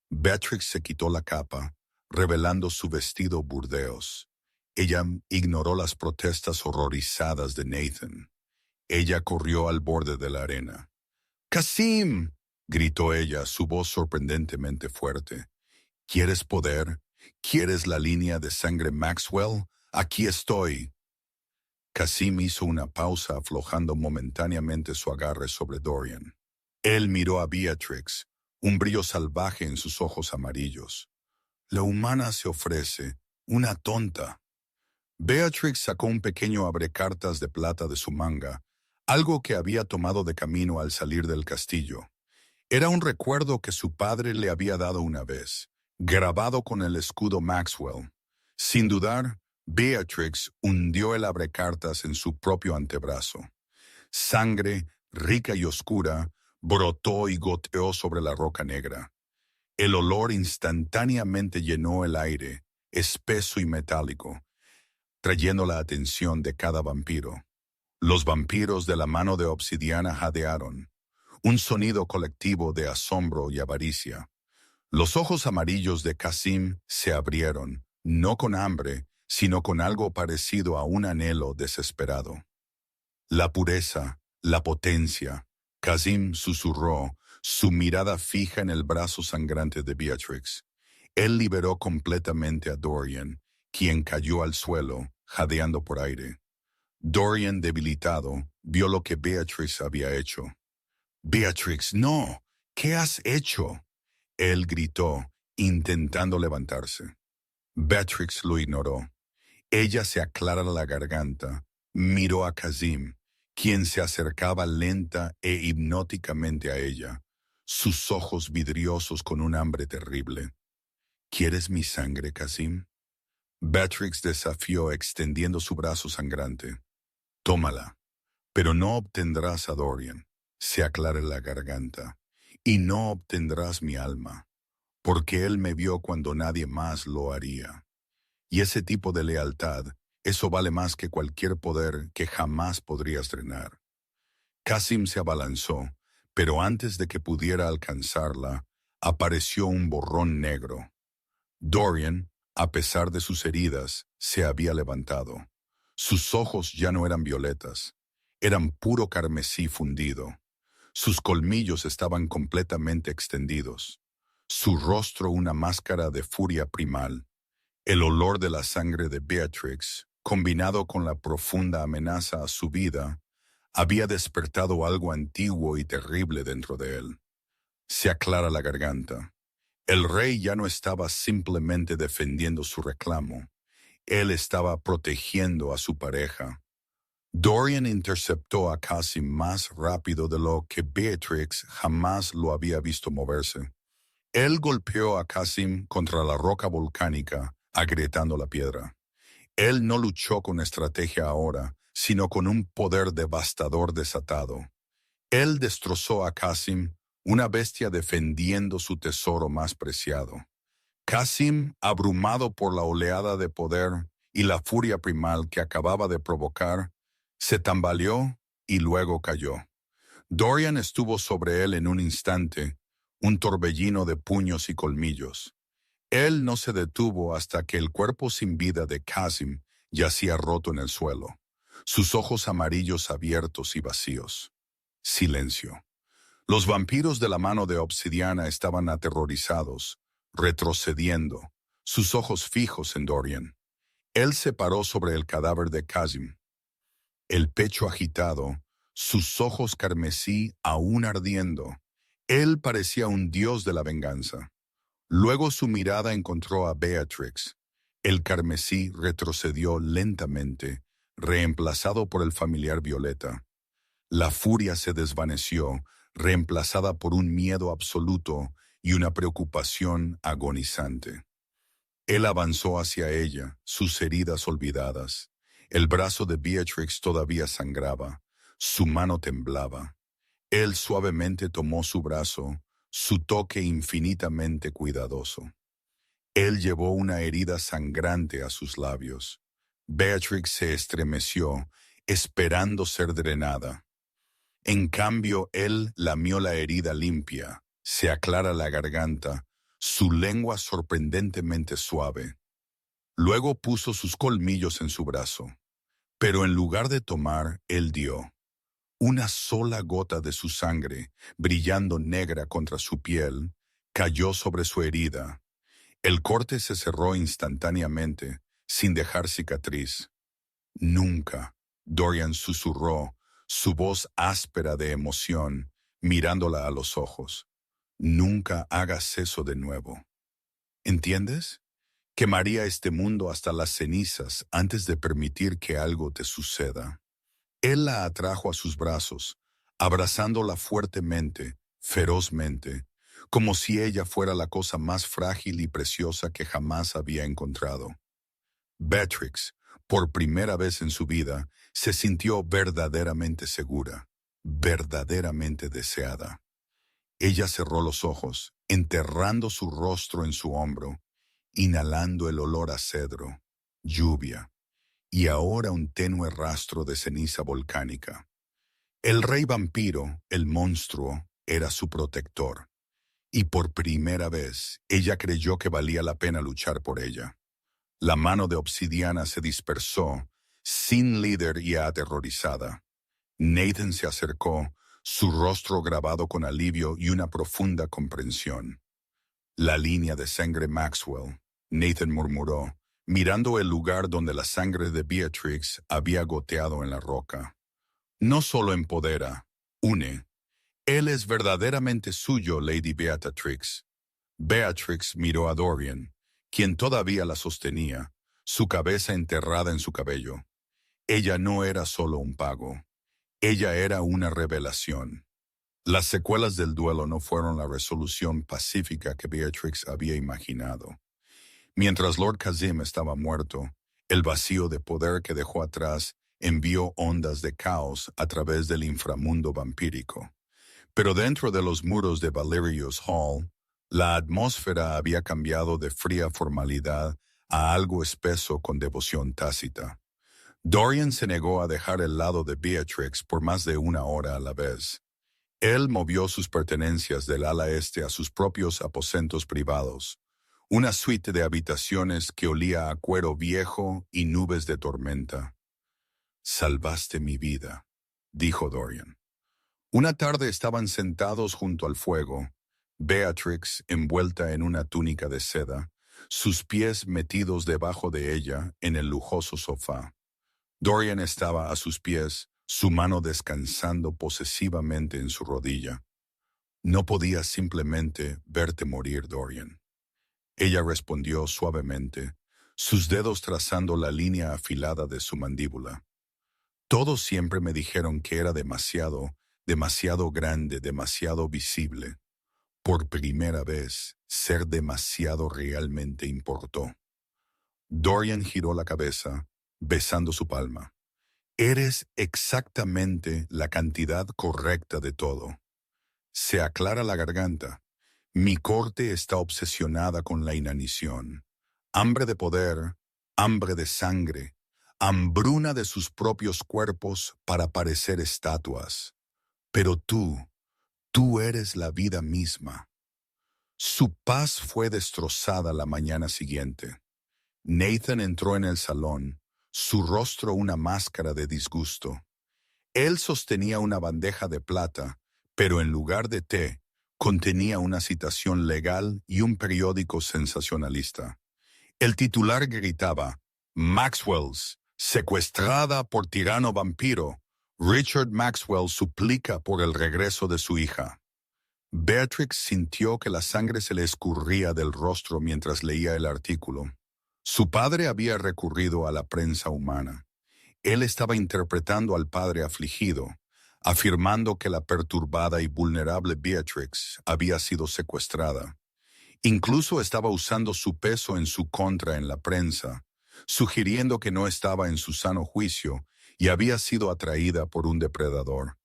Beatrix se quitó la capa, revelando su vestido burdeos. Ella ignoró las protestas horrorizadas de Nathan. Ella corrió al borde de la arena. «¡Qasim!», gritó ella, su voz sorprendentemente fuerte. «¿Quieres poder? ¿Quieres la línea de sangre Maxwell? Aquí estoy». Qasim hizo una pausa, aflojando momentáneamente su agarre sobre Dorian. Él miró a Beatrix, un brillo salvaje en sus ojos amarillos. «La humana se ofrece, una tonta». Beatrix sacó un pequeño abrecartas de plata de su manga, algo que había tomado de camino al salir del castillo. Era un recuerdo que su padre le había dado una vez, grabado con el escudo Maxwell. Sin dudar, Beatrix hundió el abrecartas en su propio antebrazo. Sangre, rica y oscura, brotó y goteó sobre la roca negra. El olor instantáneamente llenó el aire, espeso y metálico, trayendo la atención de cada vampiro. Los vampiros de la mano de obsidiana jadearon, un sonido colectivo de asombro y avaricia. Los ojos amarillos de Kasim se abrieron, no con hambre, sino con algo parecido a un anhelo desesperado. La pureza, la potencia. Kasim susurró, su mirada fija en el brazo sangrante de Beatrix. Él liberó completamente a Dorian, quien cayó al suelo, jadeando por aire. Dorian, debilitado, vio lo que Beatrix había hecho. «Beatrix, no. ¿Qué has hecho?», él gritó, intentando levantarse. Beatrix lo ignoró. Ella se aclara la garganta, miró a Kasim, quien se acercaba lenta e hipnóticamente a ella, sus ojos vidriosos con un hambre terrible. «¿Quieres mi sangre, Kasim?», Beatrix desafió extendiendo su brazo sangrante. «Tómala, pero no obtendrás a Dorian», se aclara la garganta, «y no obtendrás mi alma, porque él me vio cuando nadie más lo haría. Y ese tipo de lealtad, eso vale más que cualquier poder que jamás podrías drenar». Kasim se abalanzó, pero antes de que pudiera alcanzarla, apareció un borrón negro. Dorian, a pesar de sus heridas, se había levantado. Sus ojos ya no eran violetas, eran puro carmesí fundido. Sus colmillos estaban completamente extendidos. Su rostro una máscara de furia primal. El olor de la sangre de Beatrix, combinado con la profunda amenaza a su vida, había despertado algo antiguo y terrible dentro de él. Se aclara la garganta. El rey ya no estaba simplemente defendiendo su reclamo. Él estaba protegiendo a su pareja. Dorian interceptó a Kasim más rápido de lo que Beatrix jamás lo había visto moverse. Él golpeó a Kasim contra la roca volcánica, agrietando la piedra. Él no luchó con estrategia ahora, sino con un poder devastador desatado. Él destrozó a Kasim, una bestia defendiendo su tesoro más preciado. Kasim, abrumado por la oleada de poder y la furia primal que acababa de provocar, se tambaleó y luego cayó. Dorian estuvo sobre él en un instante, un torbellino de puños y colmillos. Él no se detuvo hasta que el cuerpo sin vida de Kasim yacía roto en el suelo, sus ojos amarillos abiertos y vacíos. Silencio. Los vampiros de la mano de obsidiana estaban aterrorizados, retrocediendo, sus ojos fijos en Dorian. Él se paró sobre el cadáver de Kasim, el pecho agitado, sus ojos carmesí aún ardiendo. Él parecía un dios de la venganza. Luego su mirada encontró a Beatrix. El carmesí retrocedió lentamente, reemplazado por el familiar violeta. La furia se desvaneció, reemplazada por un miedo absoluto y una preocupación agonizante. Él avanzó hacia ella, sus heridas olvidadas. El brazo de Beatrix todavía sangraba, su mano temblaba. Él suavemente tomó su brazo, su toque infinitamente cuidadoso. Él llevó una herida sangrante a sus labios. Beatrix se estremeció, esperando ser drenada. En cambio, él lamió la herida limpia, se aclara la garganta, su lengua sorprendentemente suave. Luego puso sus colmillos en su brazo, pero en lugar de tomar, él dio. Una sola gota de su sangre, brillando negra contra su piel, cayó sobre su herida. El corte se cerró instantáneamente, sin dejar cicatriz. «Nunca», Dorian susurró, su voz áspera de emoción, mirándola a los ojos. «Nunca hagas eso de nuevo. ¿Entiendes? Quemaría este mundo hasta las cenizas antes de permitir que algo te suceda». Él la atrajo a sus brazos, abrazándola fuertemente, ferozmente, como si ella fuera la cosa más frágil y preciosa que jamás había encontrado. Beatrix, por primera vez en su vida, se sintió verdaderamente segura, verdaderamente deseada. Ella cerró los ojos, enterrando su rostro en su hombro, inhalando el olor a cedro, lluvia, y ahora un tenue rastro de ceniza volcánica. El rey vampiro, el monstruo, era su protector, y por primera vez ella creyó que valía la pena luchar por ella. La mano de obsidiana se dispersó, sin líder y aterrorizada. Nathan se acercó, su rostro grabado con alivio y una profunda comprensión. La línea de sangre Maxwell, Nathan murmuró, mirando el lugar donde la sangre de Beatrix había goteado en la roca. No solo empodera, une. Él es verdaderamente suyo, Lady Beatrix. Beatrix miró a Dorian, quien todavía la sostenía, su cabeza enterrada en su cabello. Ella no era solo un pago. Ella era una revelación. Las secuelas del duelo no fueron la resolución pacífica que Beatrix había imaginado. Mientras Lord Kazim estaba muerto, el vacío de poder que dejó atrás envió ondas de caos a través del inframundo vampírico. Pero dentro de los muros de Valerius Hall, la atmósfera había cambiado de fría formalidad a algo espeso con devoción tácita. Dorian se negó a dejar el lado de Beatrix por más de una hora a la vez. Él movió sus pertenencias del ala este a sus propios aposentos privados, una suite de habitaciones que olía a cuero viejo y nubes de tormenta. «Salvaste mi vida», dijo Dorian. Una tarde estaban sentados junto al fuego, Beatrix envuelta en una túnica de seda, sus pies metidos debajo de ella en el lujoso sofá. Dorian estaba a sus pies, su mano descansando posesivamente en su rodilla. «No podía simplemente verte morir, Dorian». Ella respondió suavemente, sus dedos trazando la línea afilada de su mandíbula. «Todos siempre me dijeron que era demasiado grande, demasiado visible. Por primera vez, ser demasiado realmente importó». Dorian giró la cabeza, besando su palma. «Eres exactamente la cantidad correcta de todo». Se aclara la garganta. Mi corte está obsesionada con la inanición. Hambre de poder, hambre de sangre, hambruna de sus propios cuerpos para parecer estatuas. Pero tú eres la vida misma. Su paz fue destrozada la mañana siguiente. Nathan entró en el salón, su rostro una máscara de disgusto. Él sostenía una bandeja de plata, pero en lugar de té, contenía una citación legal y un periódico sensacionalista. El titular gritaba, «Maxwell's, secuestrada por tirano vampiro. Richard Maxwell suplica por el regreso de su hija». Beatrix sintió que la sangre se le escurría del rostro mientras leía el artículo. Su padre había recurrido a la prensa humana. Él estaba interpretando al padre afligido, afirmando que la perturbada y vulnerable Beatrix había sido secuestrada. Incluso estaba usando su peso en su contra en la prensa, sugiriendo que no estaba en su sano juicio y había sido atraída por un depredador.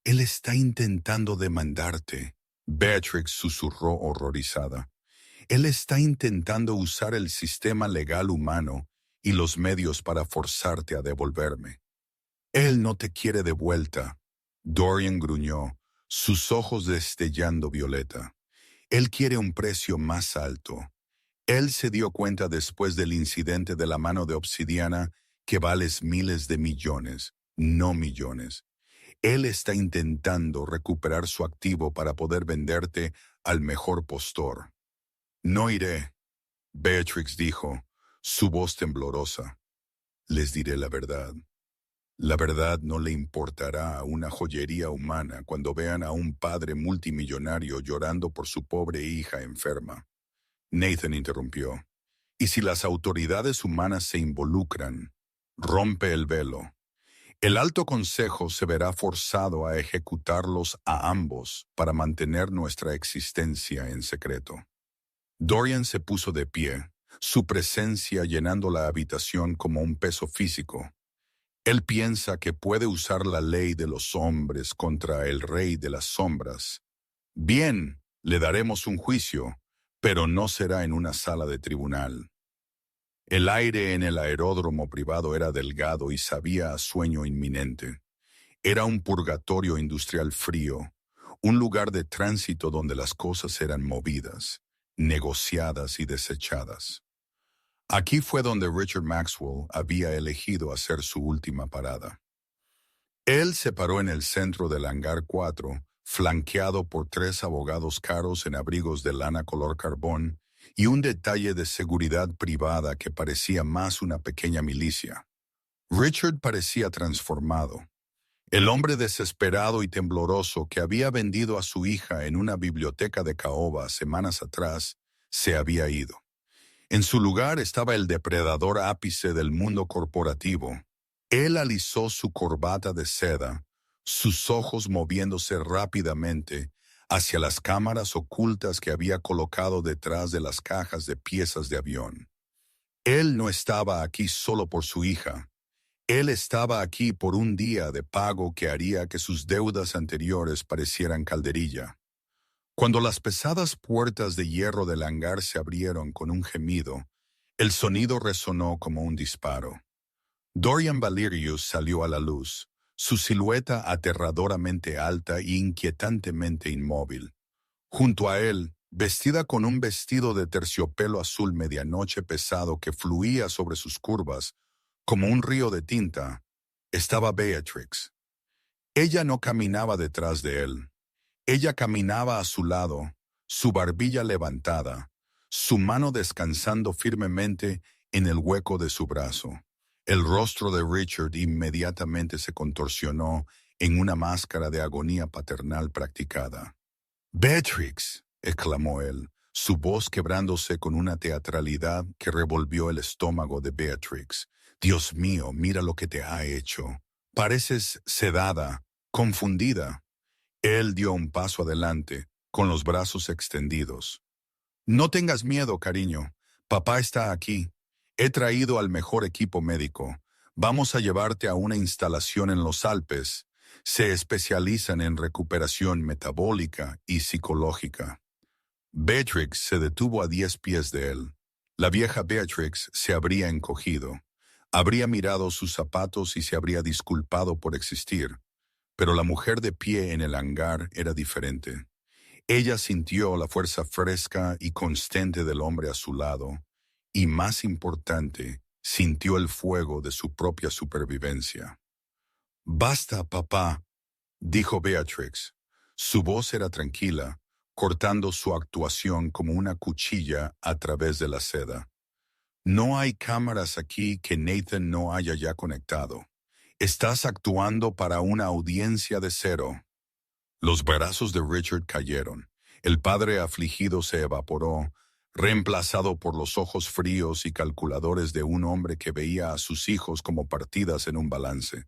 «Él está intentando demandarte», Beatrix susurró horrorizada. «Él está intentando usar el sistema legal humano y los medios para forzarte a devolverme». «Él no te quiere de vuelta», Dorian gruñó, sus ojos destellando violeta. «Él quiere un precio más alto». Él se dio cuenta después del incidente de la mano de obsidiana que vales miles de millones, no millones. Él está intentando recuperar su activo para poder venderte al mejor postor. «No iré», Beatrix dijo, su voz temblorosa. «Les diré la verdad. La verdad no le importará a una joyería humana cuando vean a un padre multimillonario llorando por su pobre hija enferma». Nathan interrumpió. «Y si las autoridades humanas se involucran, rompe el velo. El Alto Consejo se verá forzado a ejecutarlos a ambos para mantener nuestra existencia en secreto». Dorian se puso de pie, su presencia llenando la habitación como un peso físico. Él piensa que puede usar la ley de los hombres contra el rey de las sombras. Bien, le daremos un juicio, pero no será en una sala de tribunal. El aire en el aeródromo privado era delgado y sabía a sueño inminente. Era un purgatorio industrial frío, un lugar de tránsito donde las cosas eran movidas, negociadas y desechadas. Aquí fue donde Richard Maxwell había elegido hacer su última parada. Él se paró en el centro del hangar 4, flanqueado por 3 abogados caros en abrigos de lana color carbón y un detalle de seguridad privada que parecía más una pequeña milicia. Richard parecía transformado. El hombre desesperado y tembloroso que había vendido a su hija en una biblioteca de caoba semanas atrás se había ido. En su lugar estaba el depredador ápice del mundo corporativo. Él alisó su corbata de seda, sus ojos moviéndose rápidamente hacia las cámaras ocultas que había colocado detrás de las cajas de piezas de avión. Él no estaba aquí solo por su hija. Él estaba aquí por un día de pago que haría que sus deudas anteriores parecieran calderilla. Cuando las pesadas puertas de hierro del hangar se abrieron con un gemido, el sonido resonó como un disparo. Dorian Valerius salió a la luz, su silueta aterradoramente alta e inquietantemente inmóvil. Junto a él, vestida con un vestido de terciopelo azul medianoche pesado que fluía sobre sus curvas, como un río de tinta, estaba Beatrix. Ella no caminaba detrás de él. Ella caminaba a su lado, su barbilla levantada, su mano descansando firmemente en el hueco de su brazo. El rostro de Richard inmediatamente se contorsionó en una máscara de agonía paternal practicada. «Beatrix», exclamó él, su voz quebrándose con una teatralidad que revolvió el estómago de Beatrix. «Dios mío, mira lo que te ha hecho. Pareces sedada, confundida». Él dio un paso adelante, con los brazos extendidos. «No tengas miedo, cariño. Papá está aquí. He traído al mejor equipo médico. Vamos a llevarte a una instalación en los Alpes. Se especializan en recuperación metabólica y psicológica». Beatrix se detuvo a 10 pies de él. La vieja Beatrix se habría encogido. Habría mirado sus zapatos y se habría disculpado por existir. Pero la mujer de pie en el hangar era diferente. Ella sintió la fuerza fresca y constante del hombre a su lado, y más importante, sintió el fuego de su propia supervivencia. «Basta, papá», dijo Beatrix. Su voz era tranquila, cortando su actuación como una cuchilla a través de la seda. «No hay cámaras aquí que Nathan no haya ya conectado. Estás actuando para una audiencia de cero». Los brazos de Richard cayeron. El padre afligido se evaporó, reemplazado por los ojos fríos y calculadores de un hombre que veía a sus hijos como partidas en un balance.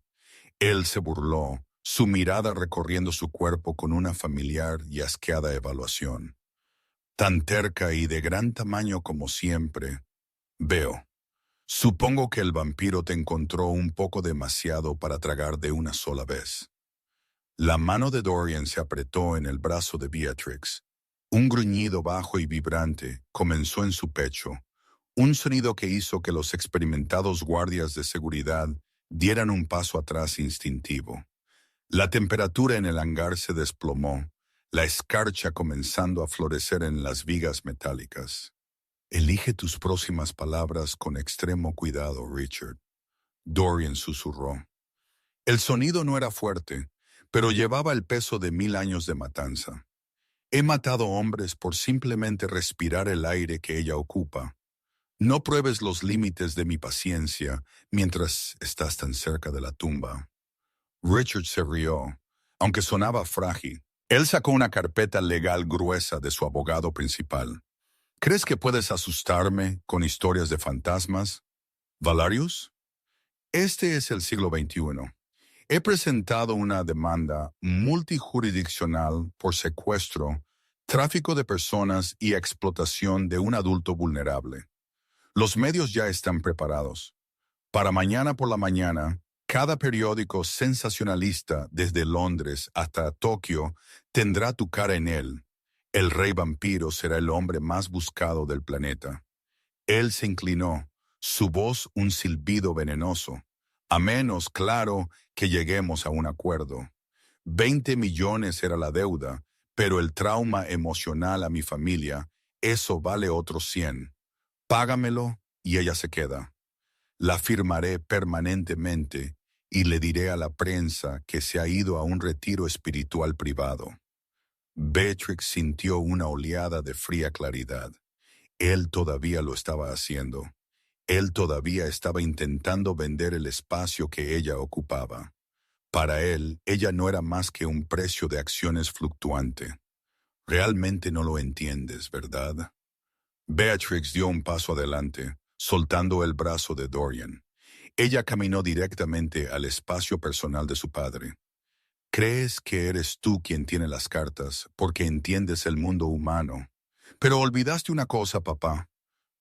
Él se burló, su mirada recorriendo su cuerpo con una familiar y asqueada evaluación. «Tan terca y de gran tamaño como siempre. Veo. Supongo que el vampiro te encontró un poco demasiado para tragar de una sola vez». La mano de Dorian se apretó en el brazo de Beatrix. Un gruñido bajo y vibrante comenzó en su pecho, un sonido que hizo que los experimentados guardias de seguridad dieran un paso atrás instintivo. La temperatura en el hangar se desplomó, la escarcha comenzando a florecer en las vigas metálicas. «Elige tus próximas palabras con extremo cuidado, Richard», Dorian susurró. El sonido no era fuerte, pero llevaba el peso de 1000 años de matanza. «He matado hombres por simplemente respirar el aire que ella ocupa. No pruebes los límites de mi paciencia mientras estás tan cerca de la tumba». Richard se rió, aunque sonaba frágil. Él sacó una carpeta legal gruesa de su abogado principal. «¿Crees que puedes asustarme con historias de fantasmas, Valerius? Este es el siglo XXI. He presentado una demanda multijurisdiccional por secuestro, tráfico de personas y explotación de un adulto vulnerable. Los medios ya están preparados. Para mañana por la mañana, cada periódico sensacionalista desde Londres hasta Tokio tendrá tu cara en él. El rey vampiro será el hombre más buscado del planeta. Él se inclinó, su voz un silbido venenoso. A menos, claro, que lleguemos a un acuerdo. 20 millones era la deuda, pero el trauma emocional a mi familia, eso vale otros 100. Págamelo y ella se queda. La firmaré permanentemente y le diré a la prensa que se ha ido a un retiro espiritual privado. Beatrix sintió una oleada de fría claridad. Él todavía lo estaba haciendo. Él todavía estaba intentando vender el espacio que ella ocupaba. Para él, ella no era más que un precio de acciones fluctuante. Realmente no lo entiendes, ¿verdad? Beatrix dio un paso adelante, soltando el brazo de Dorian. Ella caminó directamente al espacio personal de su padre. Crees que eres tú quien tiene las cartas porque entiendes el mundo humano. Pero olvidaste una cosa, papá.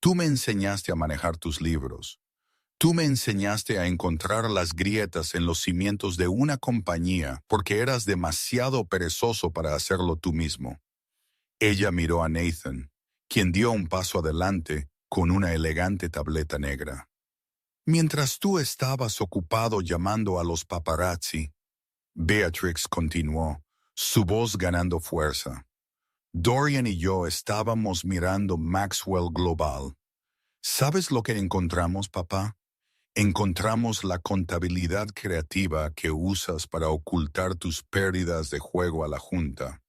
Tú me enseñaste a manejar tus libros. Tú me enseñaste a encontrar las grietas en los cimientos de una compañía porque eras demasiado perezoso para hacerlo tú mismo. Ella miró a Nathan, quien dio un paso adelante con una elegante tableta negra. Mientras tú estabas ocupado llamando a los paparazzi, Beatrix continuó, su voz ganando fuerza. Dorian y yo estábamos mirando Maxwell Global. ¿Sabes lo que encontramos, papá? Encontramos la contabilidad creativa que usas para ocultar tus pérdidas de juego a la Junta.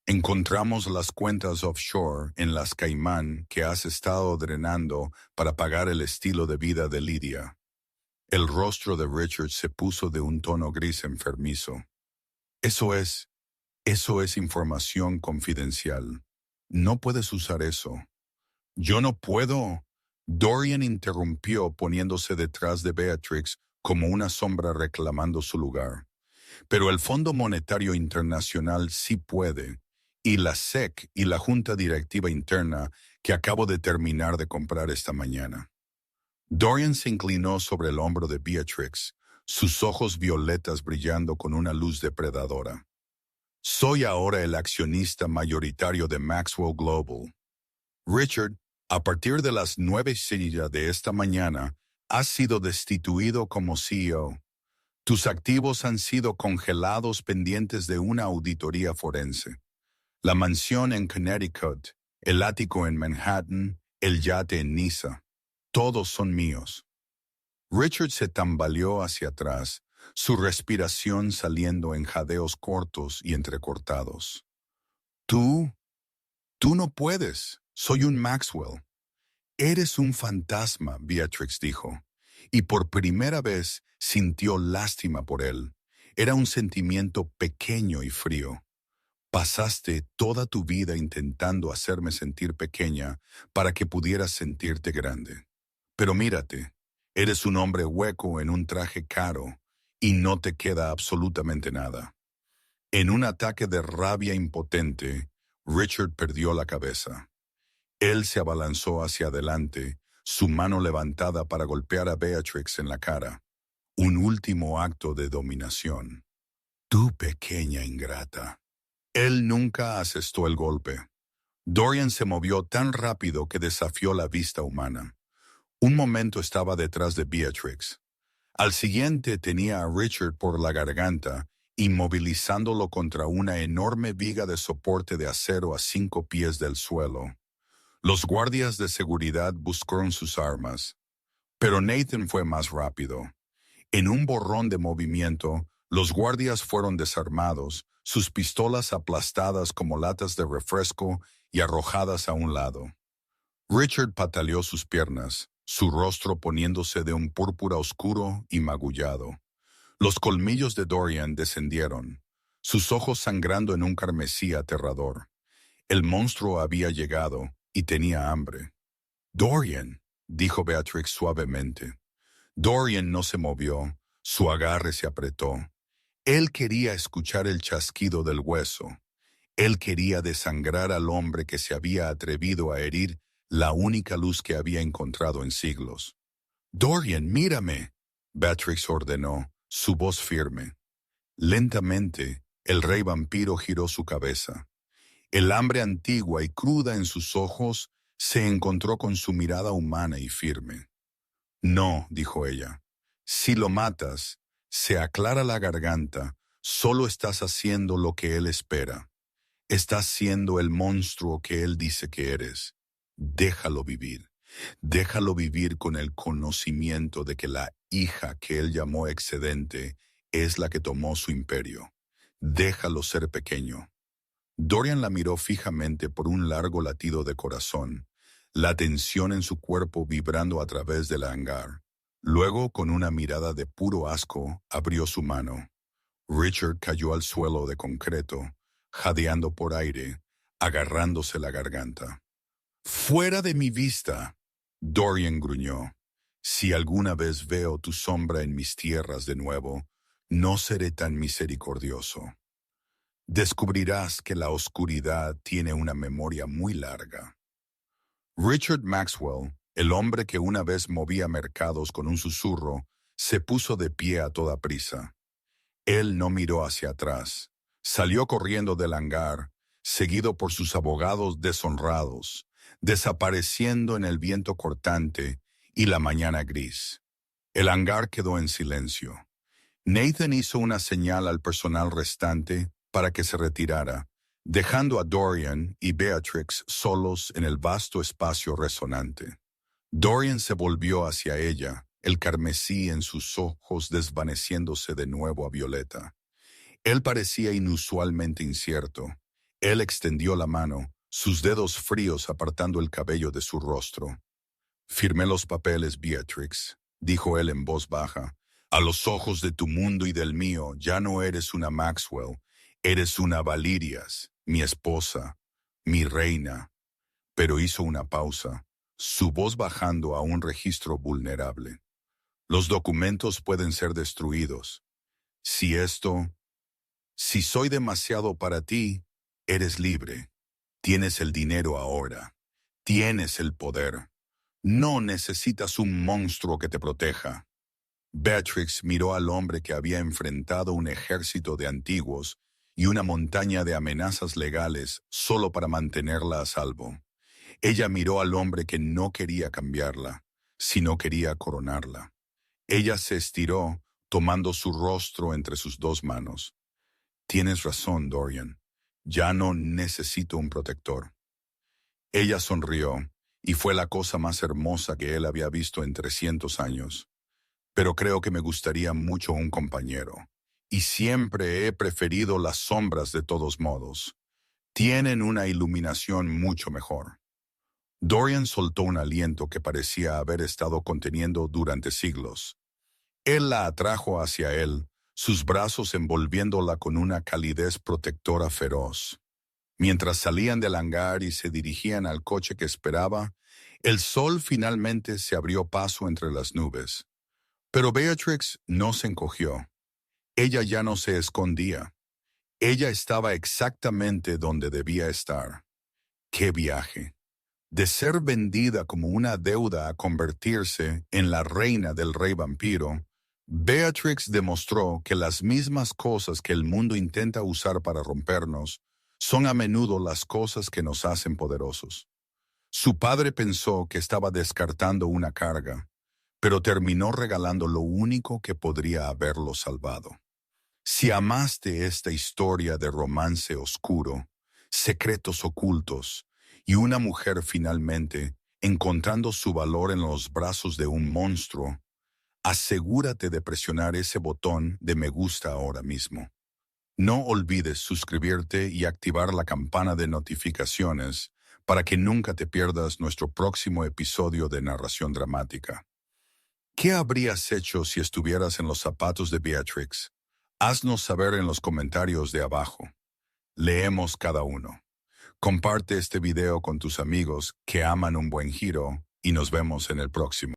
Encontramos las cuentas offshore en las Caimán que has estado drenando para pagar el estilo de vida de Lydia. El rostro de Richard se puso de un tono gris enfermizo. Eso es información confidencial. No puedes usar eso. Yo no puedo. Dorian interrumpió poniéndose detrás de Beatrix como una sombra reclamando su lugar. Pero el Fondo Monetario Internacional sí puede, y la SEC y la Junta Directiva Interna que acabo de terminar de comprar esta mañana. Dorian se inclinó sobre el hombro de Beatrix, sus ojos violetas brillando con una luz depredadora. Soy ahora el accionista mayoritario de Maxwell Global. Richard, a partir de las 9:00 de esta mañana, has sido destituido como CEO. Tus activos han sido congelados pendientes de una auditoría forense. La mansión en Connecticut, el ático en Manhattan, el yate en Niza, todos son míos. Richard se tambaleó hacia atrás, su respiración saliendo en jadeos cortos y entrecortados. Tú no puedes. Soy un Maxwell. Eres un fantasma, Beatrix dijo, y por primera vez sintió lástima por él. Era un sentimiento pequeño y frío. Pasaste toda tu vida intentando hacerme sentir pequeña para que pudieras sentirte grande. Pero mírate, eres un hombre hueco en un traje caro y no te queda absolutamente nada. En un ataque de rabia impotente, Richard perdió la cabeza. Él se abalanzó hacia adelante, su mano levantada para golpear a Beatrix en la cara. Un último acto de dominación. Tú pequeña ingrata. Él nunca asestó el golpe. Dorian se movió tan rápido que desafió la vista humana. Un momento estaba detrás de Beatrix. Al siguiente tenía a Richard por la garganta, inmovilizándolo contra una enorme viga de soporte de acero a 5 pies del suelo. Los guardias de seguridad buscaron sus armas, pero Nathan fue más rápido. En un borrón de movimiento, los guardias fueron desarmados, sus pistolas aplastadas como latas de refresco y arrojadas a un lado. Richard pataleó sus piernas, su rostro poniéndose de un púrpura oscuro y magullado. Los colmillos de Dorian descendieron, sus ojos sangrando en un carmesí aterrador. El monstruo había llegado y tenía hambre. «Dorian», dijo Beatrix suavemente. Dorian no se movió, su agarre se apretó. Él quería escuchar el chasquido del hueso. Él quería desangrar al hombre que se había atrevido a herir la única luz que había encontrado en siglos. «Dorian, mírame», Beatrix ordenó, su voz firme. Lentamente, el rey vampiro giró su cabeza. El hambre antigua y cruda en sus ojos se encontró con su mirada humana y firme. «No», dijo ella, «si lo matas, se aclara la garganta, solo estás haciendo lo que él espera. Estás siendo el monstruo que él dice que eres. Déjalo vivir. Déjalo vivir con el conocimiento de que la hija que él llamó excedente es la que tomó su imperio. Déjalo ser pequeño». Dorian la miró fijamente por un largo latido de corazón, la tensión en su cuerpo vibrando a través del hangar. Luego, con una mirada de puro asco, abrió su mano. Richard cayó al suelo de concreto, jadeando por aire, agarrándose la garganta. «¡Fuera de mi vista!», Dorian gruñó. «Si alguna vez veo tu sombra en mis tierras de nuevo, no seré tan misericordioso. Descubrirás que la oscuridad tiene una memoria muy larga». Richard Maxwell, el hombre que una vez movía mercados con un susurro, se puso de pie a toda prisa. Él no miró hacia atrás. Salió corriendo del hangar, seguido por sus abogados deshonrados, desapareciendo en el viento cortante y la mañana gris. El hangar quedó en silencio. Nathan hizo una señal al personal restante para que se retirara, dejando a Dorian y Beatrix solos en el vasto espacio resonante. Dorian se volvió hacia ella, el carmesí en sus ojos desvaneciéndose de nuevo a violeta. Él parecía inusualmente incierto. Él extendió la mano, sus dedos fríos apartando el cabello de su rostro. «Firmé los papeles, Beatrix», dijo él en voz baja. «A los ojos de tu mundo y del mío, ya no eres una Maxwell, eres una Valirias, mi esposa, mi reina». Pero hizo una pausa, su voz bajando a un registro vulnerable. «Los documentos pueden ser destruidos. Si soy demasiado para ti, eres libre. Tienes el dinero ahora. Tienes el poder. No necesitas un monstruo que te proteja». Beatrix miró al hombre que había enfrentado un ejército de antiguos y una montaña de amenazas legales solo para mantenerla a salvo. Ella miró al hombre que no quería cambiarla, sino quería coronarla. Ella se estiró, tomando su rostro entre sus dos manos. «Tienes razón, Dorian. Ya no necesito un protector». Ella sonrió, y fue la cosa más hermosa que él había visto en 300 años. «Pero creo que me gustaría mucho un compañero. Y siempre he preferido las sombras de todos modos. Tienen una iluminación mucho mejor». Dorian soltó un aliento que parecía haber estado conteniendo durante siglos. Él la atrajo hacia él, sus brazos envolviéndola con una calidez protectora feroz. Mientras salían del hangar y se dirigían al coche que esperaba, el sol finalmente se abrió paso entre las nubes. Pero Beatrix no se encogió. Ella ya no se escondía. Ella estaba exactamente donde debía estar. ¡Qué viaje! De ser vendida como una deuda a convertirse en la reina del rey vampiro, Beatrix demostró que las mismas cosas que el mundo intenta usar para rompernos son a menudo las cosas que nos hacen poderosos. Su padre pensó que estaba descartando una carga, pero terminó regalando lo único que podría haberlo salvado. Si amaste esta historia de romance oscuro, secretos ocultos y una mujer finalmente encontrando su valor en los brazos de un monstruo, asegúrate de presionar ese botón de me gusta ahora mismo. No olvides suscribirte y activar la campana de notificaciones para que nunca te pierdas nuestro próximo episodio de Narración Dramática. ¿Qué habrías hecho si estuvieras en los zapatos de Beatrix? Haznos saber en los comentarios de abajo. Leemos cada uno. Comparte este video con tus amigos que aman un buen giro y nos vemos en el próximo.